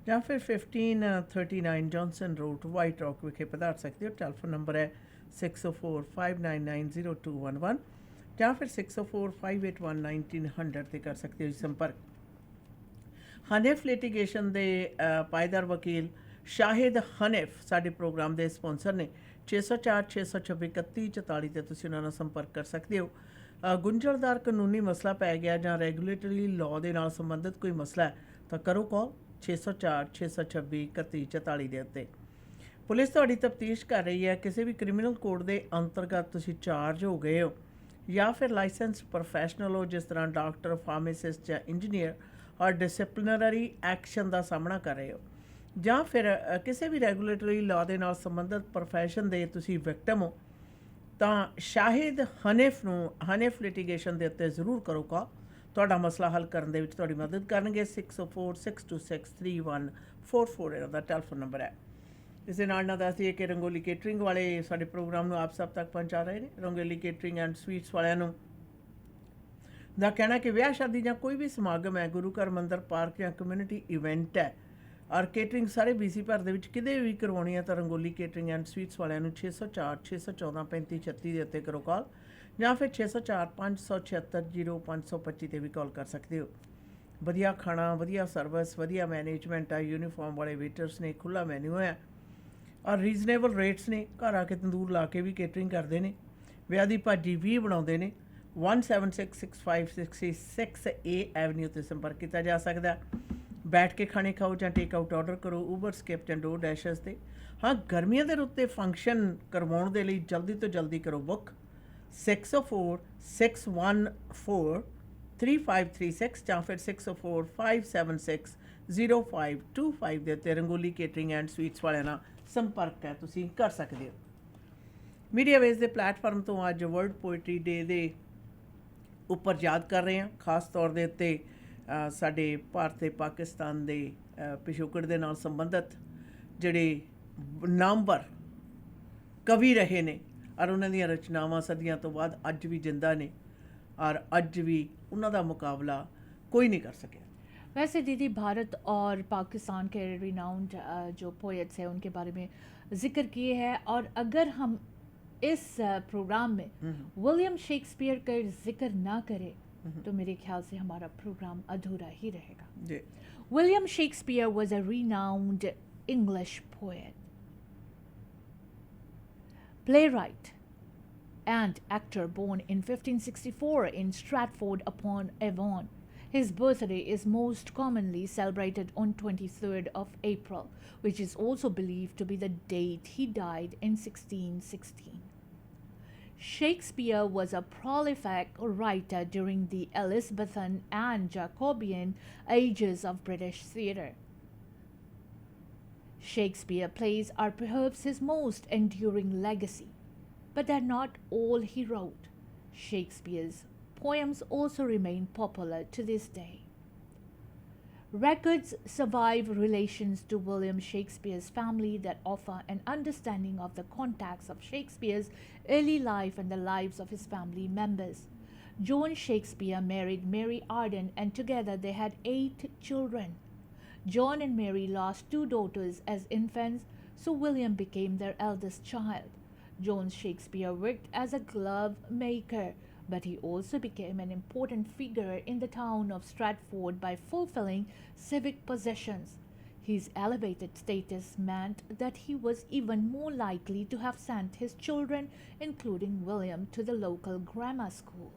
ਜਾਂ ਫਿਰ 1539 ਜੌਨਸਨ ਰੋਡ ਵਾਈਟ ਰੌਕ ਵਿਖੇ ਪਧਾਰ ਸਕਦੇ ਹੋ। ਟੈਲੀਫੋਨ ਨੰਬਰ ਹੈ 6045990211 ਜਾਂ ਫਿਰ 6045811900 ਤੇ ਕਰ ਸਕਦੇ ਹੋ ਜੀ ਸੰਪਰਕ। ਹਨੇਫ ਲਿਟੀਗੇਸ਼ਨ ਦੇ ਪਾਇਦਾਰ ਵਕੀਲ ਸ਼ਾਹਿਦ ਹਨੇਫ ਸਾਡੇ ਪ੍ਰੋਗਰਾਮ ਦੇ ਸਪਾਂਸਰ ਨੇ। 604 626 3144 ਤੇ ਤੁਸੀਂ ਉਹਨਾਂ ਨਾਲ ਸੰਪਰਕ ਕਰ ਸਕਦੇ ਹੋ। ਗੁੰਝਲਦਾਰ ਕਾਨੂੰਨੀ ਮਸਲਾ ਪੈ ਗਿਆ ਜਾਂ ਰੈਗੂਲੇਟਰੀ ਲਾਅ ਦੇ ਨਾਲ ਸੰਬੰਧਿਤ ਕੋਈ ਮਸਲਾ ਹੈ ਤਾਂ ਕਰੋ ਕਾਲ 604 626 3144 ਦੇ ਉੱਤੇ। ਪੁਲਿਸ ਤੁਹਾਡੀ ਤਫਤੀਸ਼ ਕਰ ਰਹੀ ਹੈ। ਕਿਸੇ ਵੀ ਕ੍ਰਿਮੀਨਲ ਕੋਡ ਦੇ ਅੰਤਰਗਤ ਤੁਸੀਂ ਚਾਰਜ ਹੋ ਗਏ ਹੋ ਜਾਂ ਫਿਰ ਲਾਇਸੈਂਸ ਪ੍ਰੋਫੈਸ਼ਨਲ ਹੋ, ਜਿਸ ਤਰ੍ਹਾਂ ਡਾਕਟਰ, ਫਾਰਮਾਸਿਸਟ ਜਾਂ ਇੰਜੀਨੀਅਰ, ਔਰ ਡਿਸਪਲਿਨਰੀ ਐਕਸ਼ਨ ਦਾ ਸਾਹਮਣਾ ਕਰ ਰਹੇ ਹੋ, ਜਾਂ ਫਿਰ ਕਿਸੇ ਵੀ ਰੈਗੂਲੇਟਰੀ ਲਾਅ ਦੇ ਨਾਲ ਸੰਬੰਧਿਤ ਪ੍ਰੋਫੈਸ਼ਨ ਦੇ ਤੁਸੀਂ ਵਿਕਟਮ ਹੋ, ਤਾਂ ਸ਼ਾਹਿਦ ਹਨੇਫ ਨੂੰ ਹਨੇਫ ਲਿਟੀਗੇਸ਼ਨ ਦੇ ਉੱਤੇ ਜ਼ਰੂਰ ਕਰੋ ਕਾਲ। ਤੁਹਾਡਾ ਮਸਲਾ ਹੱਲ ਕਰਨ ਦੇ ਵਿੱਚ ਤੁਹਾਡੀ ਮਦਦ ਕਰਨਗੇ। 604 626 3144 ਇਹਨਾਂ ਦਾ ਟੈਲੀਫੋਨ ਨੰਬਰ ਹੈ। ਇਸ ਦੇ ਨਾਲ ਦੱਸ ਦਈਏ ਕਿ ਰੰਗੋਲੀ ਕੇਟਰਿੰਗ ਵਾਲੇ ਸਾਡੇ ਪ੍ਰੋਗਰਾਮ ਨੂੰ ਆਪ ਸਭ ਤੱਕ ਪਹੁੰਚਾ ਰਹੇ ਨੇ। ਰੰਗੋਲੀ ਕੇਟਰਿੰਗ ਐਂਡ ਸਵੀਟਸ ਵਾਲਿਆਂ ਨੂੰ ਦਾ ਕਹਿਣਾ ਕਿ ਵਿਆਹ ਸ਼ਾਦੀ ਜਾਂ ਕੋਈ ਵੀ ਸਮਾਗਮ ਹੈ, ਗੁਰੂ ਘਰ, ਮੰਦਰ, ਪਾਰਕ ਜਾਂ ਕਮਿਊਨਿਟੀ ਇਵੈਂਟ ਹੈ, ਔਰ ਕੇਟਰਿੰਗ ਸਾਰੇ BC ਭਰ ਦੇ ਵਿੱਚ ਕਿਤੇ ਵੀ ਕਰਵਾਉਣੀ ਹੈ ਤਾਂ ਰੰਗੋਲੀ ਕੇਟਰਿੰਗ ਐਂਡ ਸਵੀਟਸ ਵਾਲਿਆਂ ਨੂੰ 604 614 3536 ਦੇ ਉੱਤੇ ਕਰੋ ਕਾਲ, ਜਾਂ ਫਿਰ 604 576 0525 ਤੇ ਵੀ ਕਾਲ ਕਰ ਸਕਦੇ ਹੋ। ਵਧੀਆ ਖਾਣਾ, ਵਧੀਆ ਸਰਵਿਸ, ਵਧੀਆ ਮੈਨੇਜਮੈਂਟ ਆ, ਯੂਨੀਫਾਰਮ ਵਾਲੇ ਵੇਟਰਸ ਨੇ, ਖੁੱਲ੍ਹਾ ਮੈਨਿਊ ਹੈ ਔਰ ਰੀਜ਼ਨੇਬਲ ਰੇਟਸ ਨੇ। ਘਰ ਆ ਕੇ ਤੰਦੂਰ ਲਾ ਕੇ ਵੀ ਕੇਟਰਿੰਗ ਕਰਦੇ ਨੇ। ਵਿਆਹ ਦੀ ਭਾਜੀ ਵੀ ਬਣਾਉਂਦੇ ਨੇ। 1766566A ਐਵਨਿਊ ਤੇ ਸੰਪਰਕ ਕੀਤਾ ਜਾ ਸਕਦਾ। ਬੈਠ ਕੇ ਖਾਣੇ ਖਾਓ ਜਾਂ ਟੇਕ ਆਊਟ ਆਰਡਰ ਕਰੋ ਊਬਰ, ਸਕਿਪ ਜਾਂ ਡੋਰ ਡੈਸ਼ਸ ਤੇ। ਹਾਂ, ਗਰਮੀਆਂ ਦੇ ਰੁੱਤੇ ਫੰਕਸ਼ਨ ਕਰਵਾਉਣ ਦੇ ਲਈ ਜਲਦੀ ਤੋਂ ਜਲਦੀ ਕਰੋ ਬੁੱਕ 604 614 3536 ਜਾਂ ਫਿਰ 604 576 0525 ਦੇ ਉੱਤੇ ਰੰਗੋਲੀ ਕੇਟਰਿੰਗ ਐਂਡ ਸਵੀਟਸ ਵਾਲਿਆਂ ਨਾਲ ਸੰਪਰਕ ਹੈ ਤੁਸੀਂ ਕਰ ਸਕਦੇ ਹੋ। ਮੀਡੀਆ ਵੇਜ਼ ਦੇ ਪਲੇਟਫਾਰਮ ਤੋਂ ਅੱਜ ਵਰਲਡ ਪੋਇਟਰੀ ਡੇ ਦੇ ਉੱਪਰ ਯਾਦ ਕਰ ਰਹੇ ਹਾਂ। ਖਾਸ ਤੌਰ ਦੇ ਉੱਤੇ ਸਾਡੇ ਭਾਰਤ ਤੇ ਪਾਕਿਸਤਾਨ ਦੇ ਪਿਛੋਕੜ ਦੇ ਨਾਲ ਸੰਬੰਧਿਤ ਜਿਹੜੇ ਨਾਮਵਰ ਕਵੀ ਰਹੇ ਨੇ ਔਰ ਉਹਨਾਂ ਦੀਆਂ ਰਚਨਾਵਾਂ ਸਦੀਆਂ ਤੋਂ ਬਾਅਦ ਅੱਜ ਵੀ ਜਿੰਦਾ ਨੇ और अज भी उन्हों मुकाबला कोई नहीं कर सके। वैसे दीदी, भारत और पाकिस्तान के रिनाउंड जो पोएट्स हैं उनके बारे में जिक्र किए हैं, और अगर हम इस प्रोग्राम में विलियम शेक्सपियर का जिक्र ना करें तो मेरे ख्याल से हमारा प्रोग्राम अधूरा ही रहेगा। William Shakespeare was a renowned English poet, playwright and actor born in 1564 in Stratford-upon-Avon. His birthday is most commonly celebrated on 23rd of April, which is also believed to be the date he died in 1616. Shakespeare was a prolific writer during the Elizabethan and Jacobean ages of British theatre. Shakespeare plays are perhaps his most enduring legacy, but they're not all he wrote. Shakespeare's poems also remain popular to this day. Records survive relations to William Shakespeare's family that offer an understanding of the contacts of Shakespeare's early life and the lives of his family members. John Shakespeare married Mary Arden, and together they had 8 children. John and Mary lost 2 daughters as infants, so William became their eldest child. John Shakespeare worked as a glove maker, but he also became an important figure in the town of Stratford by fulfilling civic positions. His elevated status meant that he was even more likely to have sent his children, including William, to the local grammar school.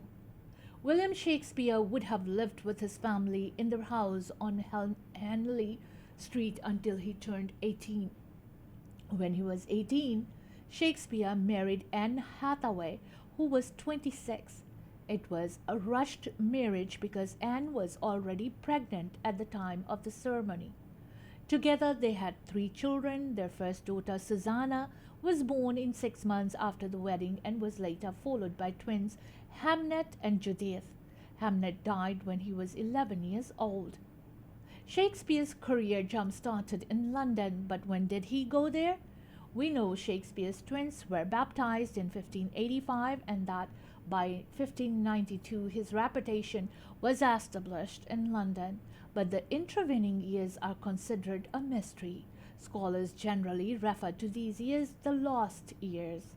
William Shakespeare would have lived with his family in their house on Henley Street until he turned 18. When he was 18, Shakespeare married Anne Hathaway, who was 26. It was a rushed marriage because Anne was already pregnant at the time of the ceremony. Together they had 3 children. Their first daughter, Susanna, was born in 6 months after the wedding and was later followed by twins Hamnet and Judith. Hamnet died when he was 11 years old. Shakespeare's career jump-started in London, but when did he go there? We know Shakespeare's twins were baptized in 1585 and that by 1592 his reputation was established in London, but the intervening years are considered a mystery. Scholars generally refer to these years the lost years.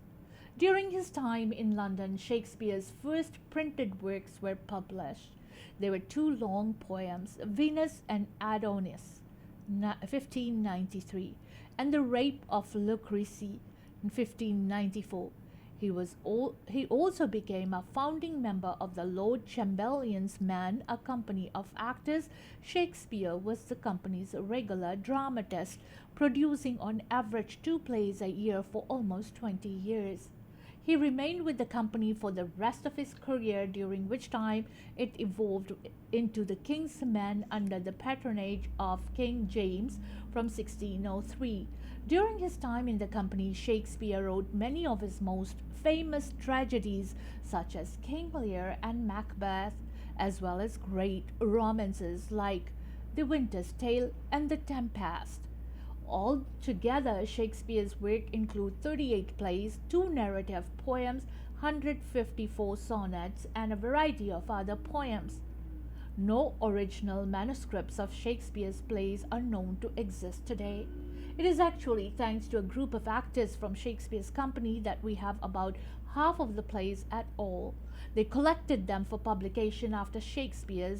During his time in London, Shakespeare's first printed works were published. They were 2 long poems, Venus and Adonis, 1593, and The Rape of Lucrece, in 1594. He also became a founding member of the Lord Chamberlain's Man, a company of actors. Shakespeare was the company's regular dramatist, producing on average 2 plays a year for almost 20 years. He remained with the company for the rest of his career, during which time it evolved into the King's Men under the patronage of King James from 1603. During his time in the company, Shakespeare wrote many of his most famous tragedies such as King Lear and Macbeth, as well as great romances like The Winter's Tale and The Tempest. Altogether, Shakespeare's work include 38 plays, 2 narrative poems, 154 sonnets, and a variety of other poems. No original manuscripts of Shakespeare's plays are known to exist today. It is actually thanks to a group of actors from Shakespeare's company that we have about half of the plays at all. They collected them for publication after Shakespeare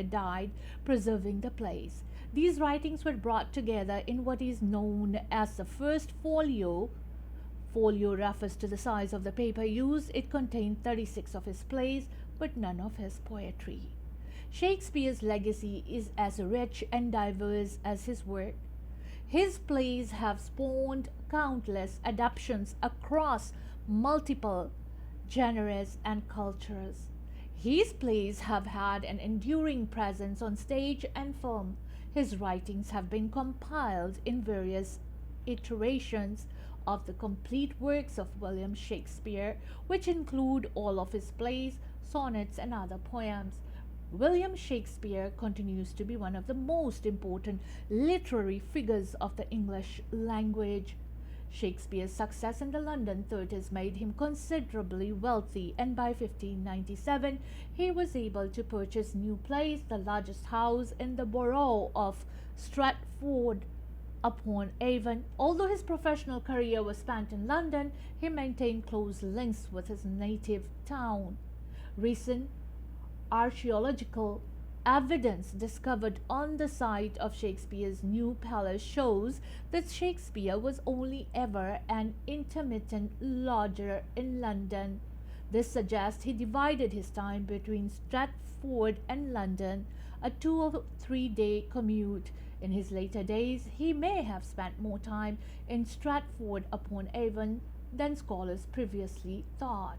died, preserving the plays. These writings were brought together in what is known as the first folio. Folio refers to the size of the paper used. It contained 36 of his plays, but none of his poetry. Shakespeare's legacy is as rich and diverse as his work. His plays have spawned countless adaptations across multiple genres and cultures. His plays have had an enduring presence on stage and film. His writings have been compiled in various iterations of the complete works of William Shakespeare, which include all of his plays, sonnets, and other poems. William Shakespeare continues to be one of the most important literary figures of the English language. Shakespeare's success in the London theatres made him considerably wealthy, and by 1597 he was able to purchase New Place, the largest house in the borough of Stratford-upon-Avon. Although his professional career was spent in London, he maintained close links with his native town. Recent archaeological evidence discovered on the site of Shakespeare's New Palace shows that Shakespeare was only ever an intermittent lodger in London. This suggests he divided his time between Stratford and London, a 2 or 3 day commute. In his later days, he may have spent more time in Stratford-upon-Avon than scholars previously thought.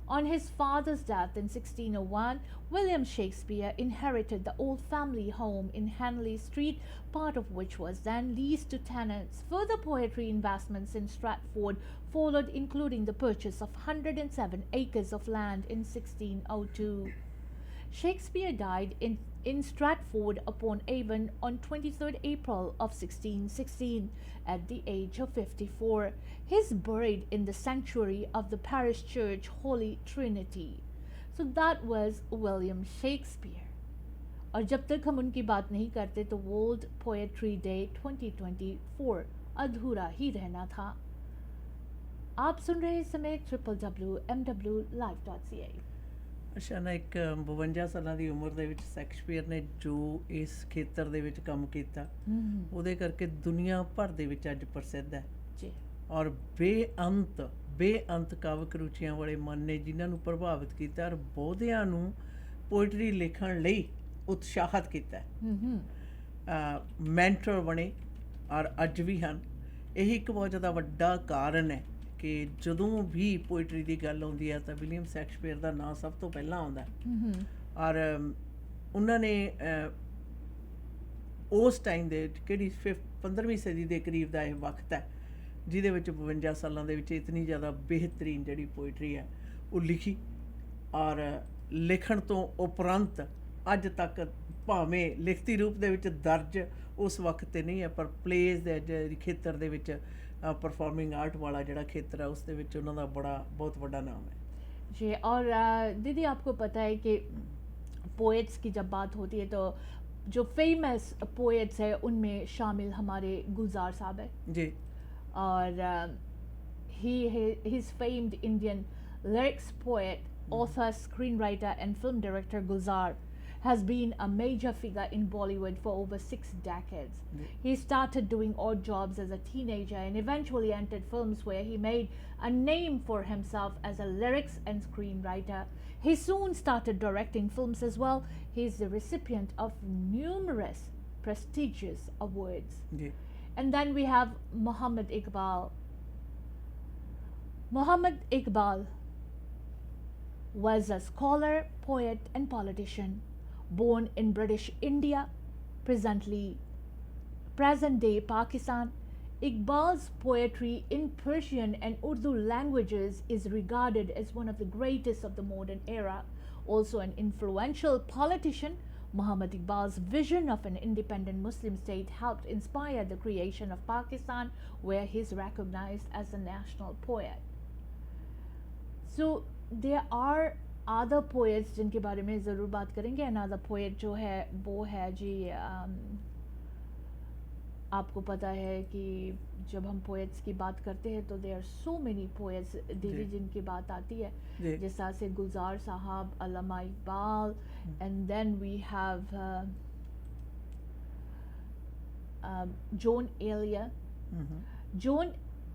On his father's death in 1601, William Shakespeare inherited the old family home in Henley Street, part of which was then leased to tenants. Further poetry investments in Stratford followed, including the purchase of 107 acres of land in 1602. Shakespeare died in Stratford upon Avon on 23rd April of 1616 at the age of 54. He is buried in the sanctuary of the parish church Holy Trinity. So that was William Shakespeare. और जब तक हम उनकी बात नहीं करते तो world poetry day 2024 अधूरा ही रहना था। आप सुन रहे इस समय www.mwlive.ca। ਅੱਛਾ ਨਾ ਇੱਕ 52 ਸਾਲਾਂ ਦੀ ਉਮਰ ਦੇ ਵਿੱਚ ਸ਼ੇਕਸਪੀਅਰ ਨੇ ਜੋ ਇਸ ਖੇਤਰ ਦੇ ਵਿੱਚ ਕੰਮ ਕੀਤਾ ਉਹਦੇ ਕਰਕੇ ਦੁਨੀਆ ਭਰ ਦੇ ਵਿੱਚ ਅੱਜ ਪ੍ਰਸਿੱਧ ਹੈ ਜੀ। ਔਰ ਬੇਅੰਤ ਕਾਵਿਕ ਰੁਚੀਆਂ ਵਾਲੇ ਮਨ ਨੇ ਜਿਨ੍ਹਾਂ ਨੂੰ ਪ੍ਰਭਾਵਿਤ ਕੀਤਾ ਔਰ ਬਹੁਤਿਆਂ ਨੂੰ ਪੋਇਟਰੀ ਲਿਖਣ ਲਈ ਉਤਸ਼ਾਹਿਤ ਕੀਤਾ ਮੈਂਟਰ ਬਣੇ ਔਰ ਅੱਜ ਵੀ ਹਨ। ਇਹ ਇੱਕ ਬਹੁਤ ਜ਼ਿਆਦਾ ਵੱਡਾ ਕਾਰਨ ਹੈ ਕਿ ਜਦੋਂ ਵੀ ਪੋਇਟਰੀ ਦੀ ਗੱਲ ਆਉਂਦੀ ਹੈ ਤਾਂ ਵਿਲੀਅਮ ਸ਼ੇਕਸਪੀਅਰ ਦਾ ਨਾਂ ਸਭ ਤੋਂ ਪਹਿਲਾਂ ਆਉਂਦਾ ਔਰ ਉਹਨਾਂ ਨੇ ਉਸ ਟਾਈਮ ਦੇ ਕਿਹੜੀ 15ਵੀਂ ਸਦੀ ਦੇ ਕਰੀਬ ਦਾ ਇਹ ਵਕਤ ਹੈ ਜਿਹਦੇ ਵਿੱਚ 52 ਸਾਲਾਂ ਦੇ ਵਿੱਚ ਇਤਨੀ ਜ਼ਿਆਦਾ ਬਿਹਤਰੀਨ ਜਿਹੜੀ ਪੋਇਟਰੀ ਹੈ ਉਹ ਲਿਖੀ ਔਰ ਲਿਖਣ ਤੋਂ ਉਪਰੰਤ ਅੱਜ ਤੱਕ ਭਾਵੇਂ ਲਿਖਤੀ ਰੂਪ ਦੇ ਵਿੱਚ ਦਰਜ ਉਸ ਵਕਤ 'ਤੇ ਨਹੀਂ ਹੈ ਪਰ ਪਲੇਜ਼ ਦੇ ਜਿਹੜੀ ਖੇਤਰ ਦੇ ਵਿੱਚ परफॉर्मिंग आर्ट वाला जड़ा खेत्र है उसके विच उन्हों दा बहुत बड़ा नाम है जी। और दीदी आपको पता है कि पोएट्स की जब बात होती है तो जो फेमस पोएट्स है उनमें शामिल हमारे गुलजार साहब है जी। और he is famed Indian lyrics poet, author, screenwriter and film director Gulzar has been a major figure in Bollywood for over 6 decades. He started doing odd jobs as a teenager and eventually entered films where he made a name for himself as a lyrics and screenwriter. He soon started directing films as well. He is the recipient of numerous prestigious awards. And then we have Muhammad Iqbal. Muhammad Iqbal was a scholar, poet and politician. Born in British India, present day Pakistan, Iqbal's poetry in Persian and Urdu languages is regarded as one of the greatest of the modern era. Also an influential politician, Muhammad Iqbal's vision of an independent Muslim state helped inspire the creation of Pakistan, where he is recognized as a national poet. So there are other poets जिनके बारे में ज़रूर बात करेंगे। another poet जो है वो है जी आपको पता है कि जब हम poets की बात करते हैं तो there are so many poets दीदी जिनकी बात आती है जैसा से गुलजार साहब, अल्लामा Iqbal and then we have John Elia. John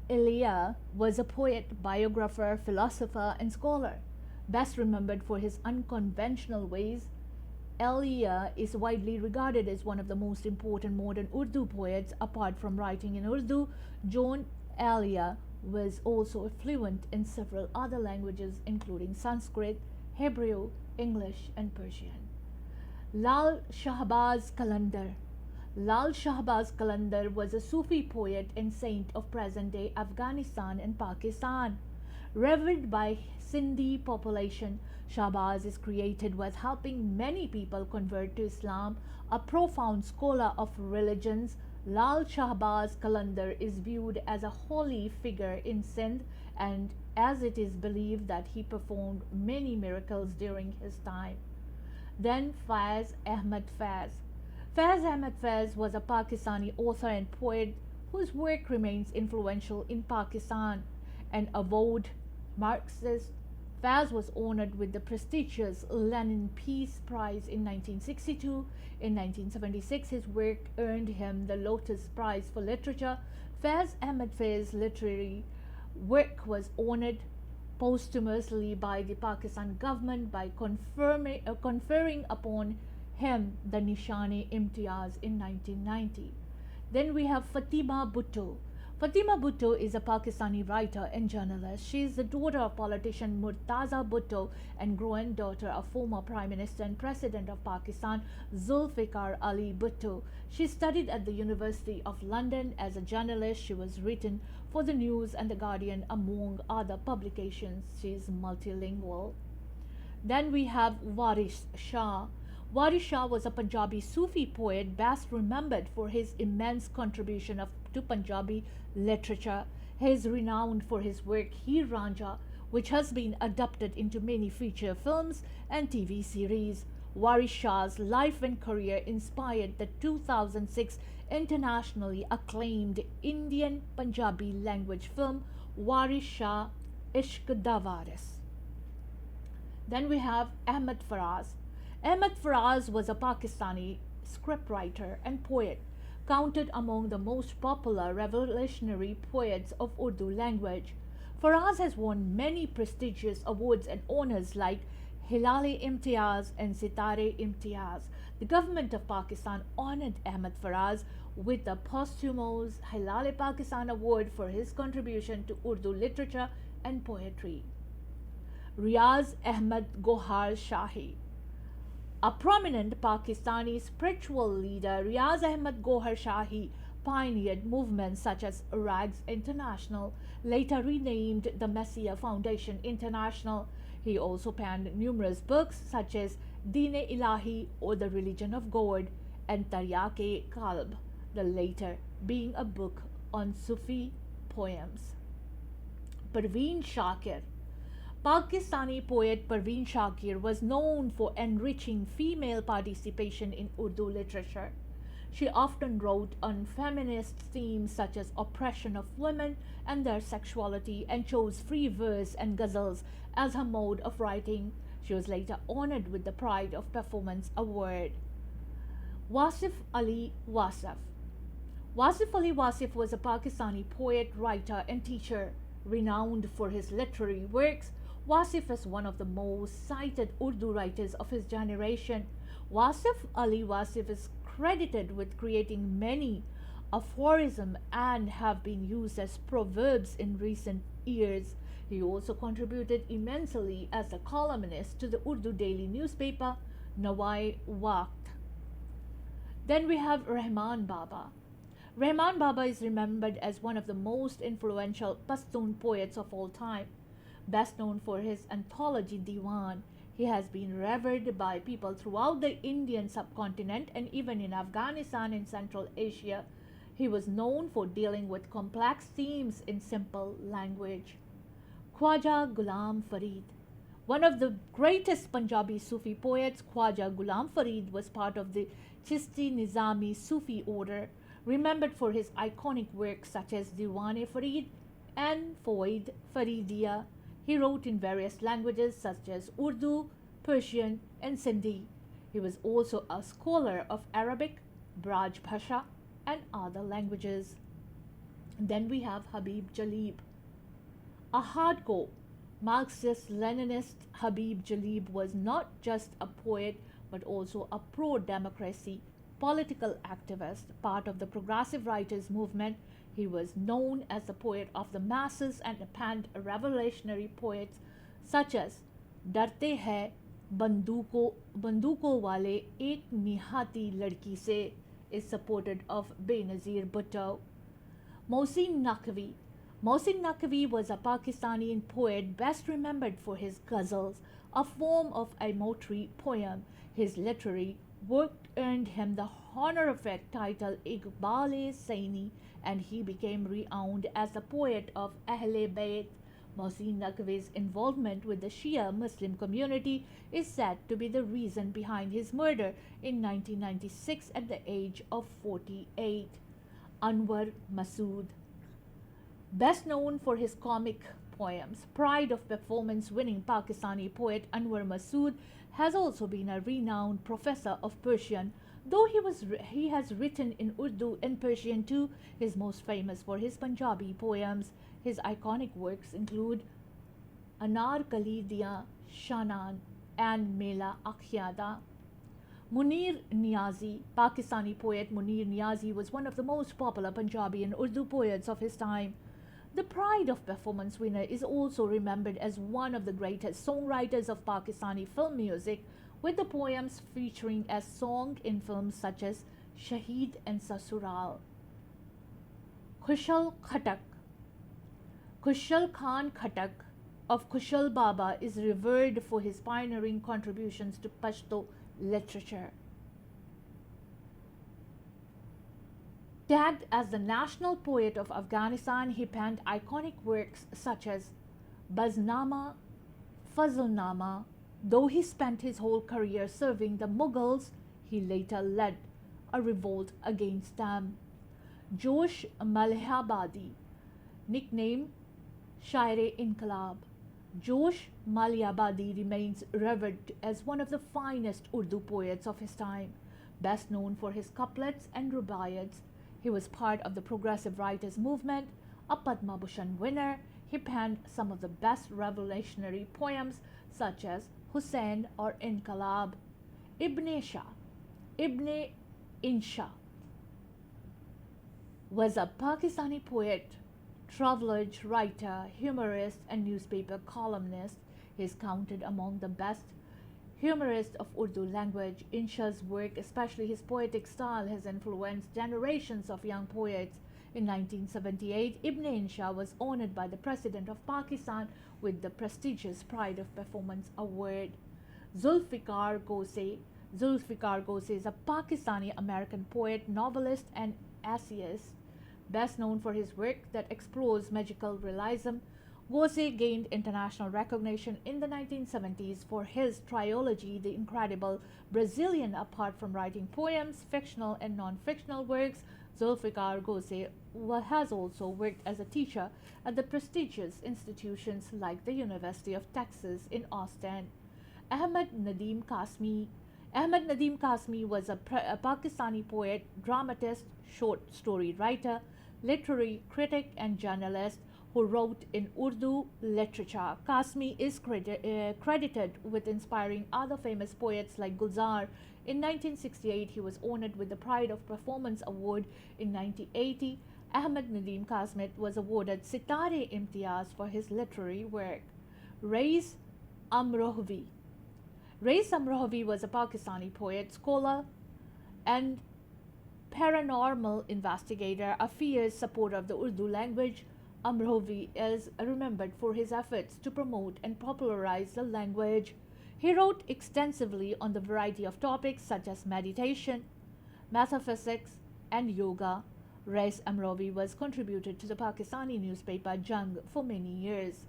Elia was a poet, biographer, philosopher and scholar. Best remembered for his unconventional ways, Elia is widely regarded as one of the most important modern Urdu poets. Apart from writing in Urdu, John Elia was also fluent in several other languages including Sanskrit, Hebrew, English and Persian. Lal Shahbaz Qalandar. Lal Shahbaz Qalandar was a Sufi poet and saint of present-day Afghanistan and Pakistan. Revered by Sindhi population, Shahbaz is credited with helping many people convert to Islam. A profound scholar of religions, Lal Shahbaz Qalandar is viewed as a holy figure in Sindh, and as it is believed that he performed many miracles during his time. Then Faiz Ahmed Faiz. Faiz Ahmed Faiz was a Pakistani author and poet whose work remains influential in Pakistan. An avowed Marxist, Faiz was honored with the prestigious Lenin Peace Prize in 1962. In 1976, his work earned him the Lotus Prize for Literature. Faiz Ahmed Faiz's literary work was honored posthumously by the Pakistan government by conferring upon him the Nishani Imtiaz in 1990. Then we have Fatima Bhutto. Fatima Bhutto is a Pakistani writer and journalist. She is the daughter of politician Murtaza Bhutto and granddaughter of former Prime Minister and President of Pakistan Zulfikar Ali Bhutto. She studied at the University of London. As a journalist, she was written for The News and The Guardian, among other publications. She is multilingual. Then we have Waris Shah. Waris Shah was a Punjabi Sufi poet best remembered for his immense contribution to Punjabi literature. He is renowned for his work Heer Ranjha, which has been adapted into many feature films and TV series. Waris Shah's life and career inspired the 2006 internationally acclaimed Indian Punjabi language film Waris Shah Ishq Da Waris. Then we have Ahmed Faraz. Ahmed Faraz was a Pakistani scriptwriter and poet, counted among the most popular revolutionary poets of Urdu language. Faraz has won many prestigious awards and honors like Hilal-e-Imtiaz and Sitare-e-Imtiaz. The government of Pakistan honored Ahmed Faraz with the posthumous Hilal-e-Pakistan Award for his contribution to Urdu literature and poetry. Riaz Ahmed Gohar Shahi. A prominent Pakistani spiritual leader, Riaz Ahmed Gohar Shahi pioneered movements such as Rags International, later renamed the Messiah Foundation International. He also penned numerous books such as Deen-e-Ilahi or The Religion of God and Taryaq-e-Qalb, the latter being a book on Sufi poems. Parveen Shakir. Pakistani poet Parveen Shakir was known for enriching female participation in Urdu literature. She often wrote on feminist themes such as oppression of women and their sexuality, and chose free verse and ghazals as her mode of writing. She was later honored with the Pride of Performance Award. Wasif Ali Wasif. Wasif Ali Wasif was a Pakistani poet, writer, and teacher. Renowned for his literary works, Wasif is one of the most cited Urdu writers of his generation. Wasif Ali Wasif is credited with creating many aphorisms and have been used as proverbs in recent years. He also contributed immensely as a columnist to the Urdu daily newspaper Nawai Waqt. Then we have Rahman Baba. Rahman Baba is remembered as one of the most influential Pashtun poets of all time. Best known for his anthology Diwan, he has been revered by people throughout the Indian subcontinent and even in Afghanistan and Central Asia. He was known for dealing with complex themes in simple language. Khwaja Ghulam Farid. One of the greatest Punjabi Sufi poets, Khwaja Ghulam Farid was part of the Chishti Nizami Sufi order, remembered for his iconic works such as Diwan-e-Farid and Foid Faridiya. He wrote in various languages such as Urdu, Persian, and Sindhi. He was also a scholar of Arabic, Braj Bhasha, and other languages. Then we have Habib Jalib. A hardcore Marxist-Leninist, Habib Jalib was not just a poet but also a pro-democracy political activist, part of the progressive writers movement. He was known as the poet of the masses and penned revolutionary poets such as Darte Hai, Banduko Wale, Ek Nihati Ladki Se is supported of Benazir Bhutto. Mohsin Naqvi. Mohsin Naqvi was a Pakistani poet best remembered for his ghazals, a form of a moetry poem. His literary work earned him the honorific title Iqbal-e-Saini, and he became renowned as the poet of Ahle Bayt. Mohsin Naqvi's involvement with the Shia Muslim community is said to be the reason behind his murder in 1996 at the age of 48. Anwar Masood. Best known for his comic poems, Pride of Performance winning Pakistani poet Anwar Masood has also been a renowned professor of Persian. Though he has written in Urdu and Persian too, he is most famous for his Punjabi poems. His iconic works include Anar Kali Diyan Shanan and Mela Akhyada. Munir Niazi, Pakistani poet Munir Niazi was one of the most popular Punjabi and Urdu poets of his time. The Pride of Performance winner is also remembered as one of the greatest songwriters of Pakistani film music, with the poems featuring as song in films such as Shaheed and Sasural. Khushal Khatak. Khushal Khan Khatak of Khushal Baba is revered for his pioneering contributions to Pashto literature. Tagged as the national poet of Afghanistan, he penned iconic works such as Baznama, Fazlnama. Though he spent his whole career serving the Mughals, he later led a revolt against them. Josh Malihabadi, nicknamed Shair-e-Inqilab. Josh Malihabadi remains revered as one of the finest Urdu poets of his time. Best known for his couplets and rubaiyats, he was part of the progressive writers movement. A Padma Bhushan winner, he penned some of the best revolutionary poems such as Hussain or Inqilab. Ibn Insha was a Pakistani poet, travelogue writer, humorist, and newspaper columnist. He is counted among the best humorists of Urdu language. Insha's work, especially his poetic style, has influenced generations of young poets. In 1978, Ibn Insha was honored by the President of Pakistan with the prestigious Pride of Performance Award. Zulfikar Gose. Zulfikar Gose is a Pakistani American poet, novelist, and essayist. Best known for his work that explores magical realism, Gose gained international recognition in the 1970s for his trilogy, The Incredible Brazilian. Apart from writing poems, fictional and non-fictional works, Zulfikar Gose has also worked as a teacher at the prestigious institutions like the University of Texas in Austin. Ahmed Nadeem Kasmi. Ahmed Nadeem Kasmi was a Pakistani poet, dramatist, short story writer, literary critic, and journalist who wrote in Urdu literature. Kasmi is credited with inspiring other famous poets like Gulzar. In 1968, he was honored with the Pride of Performance Award. In 1980, Ahmed Nadeem Kasmi was awarded Sitare-e-Imtiaz for his literary work. Rais Amrohvi. Rais Amrohvi was a Pakistani poet, scholar, and paranormal investigator, a fierce supporter of the Urdu language. Amrohvi is remembered for his efforts to promote and popularize the language. He wrote extensively on the variety of topics such as meditation, metaphysics, and yoga. Rais Amrohvi was contributed to the Pakistani newspaper Jang for many years.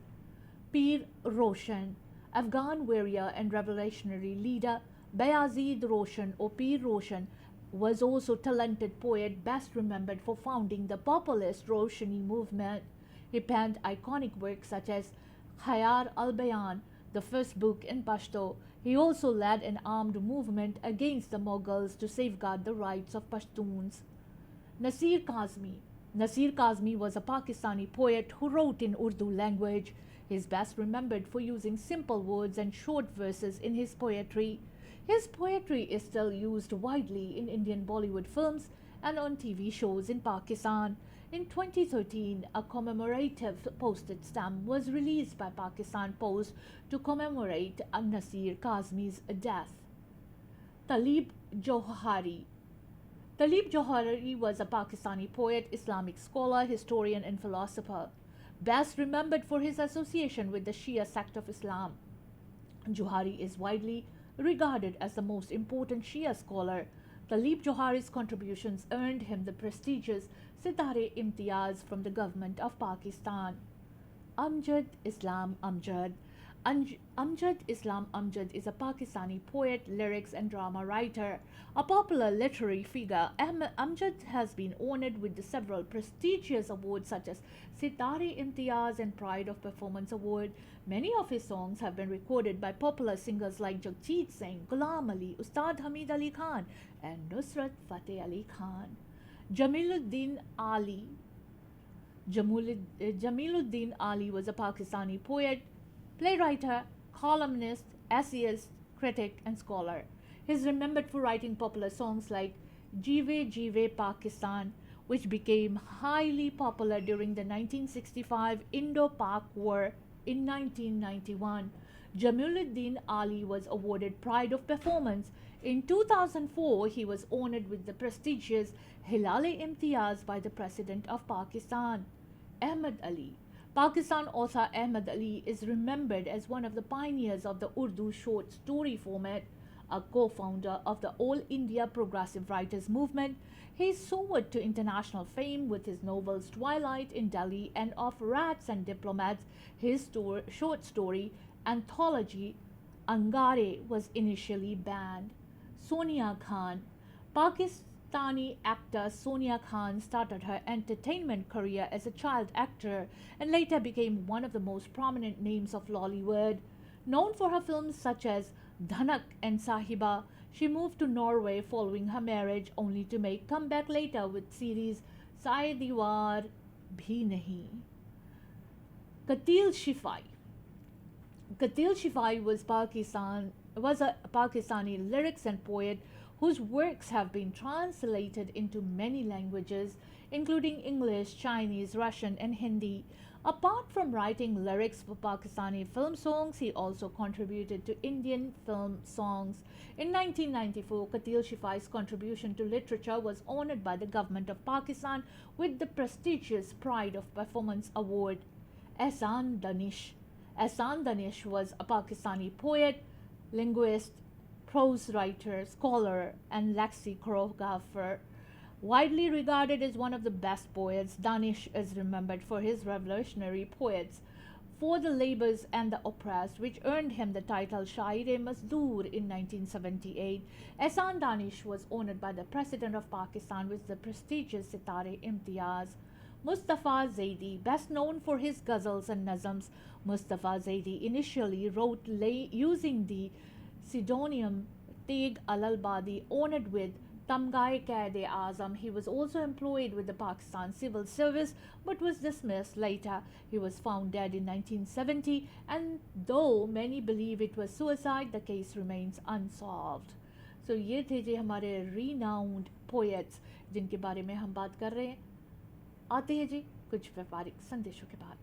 Pir Roshan, Afghan warrior and revolutionary leader Bayazid Roshan or Pir Roshan was also a talented poet, best remembered for founding the populist Roshani movement. He penned iconic works such as Khayar al-Bayan, the first book in Pashto. He also led an armed movement against the Mughals to safeguard the rights of Pashtuns. Nasir Kazmi. Nasir Kazmi was a Pakistani poet who wrote in Urdu language. He is best remembered for using simple words and short verses in his poetry. His poetry is still used widely in Indian Bollywood films and on TV shows in Pakistan. In 2013, a commemorative postage stamp was released by Pakistan Post to commemorate Nasir Kazmi's death. Talib Johari. Talib Johari was a Pakistani poet, Islamic scholar, historian, and philosopher, best remembered for his association with the Shia sect of Islam. Johari is widely regarded as the most important Shia scholar. Talib Johari's contributions earned him the prestigious Sitare-e-Imtiaz from the government of Pakistan. Amjad Islam Amjad. Amjad Islam Amjad is a Pakistani poet, lyrics, and drama writer. A popular literary figure, Amjad has been honored with several prestigious awards such as Sitare-e-Imtiaz and Pride of Performance Award. Many of his songs have been recorded by popular singers like Jagjit Singh, Ghulam Ali, Ustad Hamid Ali Khan, and Nusrat Fateh Ali Khan. Jamiluddin Ali. Jamiluddin Ali was a Pakistani poet, playwright, columnist, essayist, critic, and scholar. He's remembered for writing popular songs like Jeeve Jeeve Pakistan, which became highly popular during the 1965 Indo-Pak War in 1991. Jamiluddin Ali was awarded Pride of Performance. In 2004, he was honored with the prestigious Hilal-e-Imtiyaz by the President of Pakistan. Ahmed Ali. Pakistan author Ahmed Ali is remembered as one of the pioneers of the Urdu short story format, a co-founder of the All India Progressive Writers Movement. He soared to international fame with his novels Twilight in Delhi and Of Rats and Diplomats. His short story anthology Angare was initially banned. Sonia Khan. Pakistani actor Sonia Khan started her entertainment career as a child actor and later became one of the most prominent names of Lollywood. Known for her films such as Dhanak and Sahiba, she moved to Norway following her marriage only to make comeback later with series Saye Diwar Bhi Nahi. Katil Shifai. Katil Shifai was a Pakistani lyrics and poet whose works have been translated into many languages, including English, Chinese, Russian, and Hindi. Apart from writing lyrics for Pakistani film songs, he also contributed to Indian film songs. In 1994, Katil Shifai's contribution to literature was honored by the government of Pakistan with the prestigious Pride of Performance Award. Ehsan Danish. Ehsan Danish was a Pakistani poet, linguist, prose writer, scholar, and lexicographer. Widely regarded as one of the best poets, Danish is remembered for his revolutionary poets For the Labours and the Oppressed, which earned him the title Shair-e-Mazdoor in 1978. Ehsan Danish was honored by the President of Pakistan with the prestigious Sitare-e-Imtiyaz. Mustafa Zaidi, best known for his ghazals and nazms, Mustafa Zaidi initially wrote using the pseudonym Teg Al-Albadi, honored with Tamgai Qaid-e-Azam. He was also employed with the Pakistan Civil Service but was dismissed later. He was found dead in 1970, and though many believe it was suicide, the case remains unsolved. So ये थे जी हमारे renowned poets जिनके बारे में हम बात कर रहे हैं. आते हैं जी कुछ व्यापारिक संदेशों के बाद.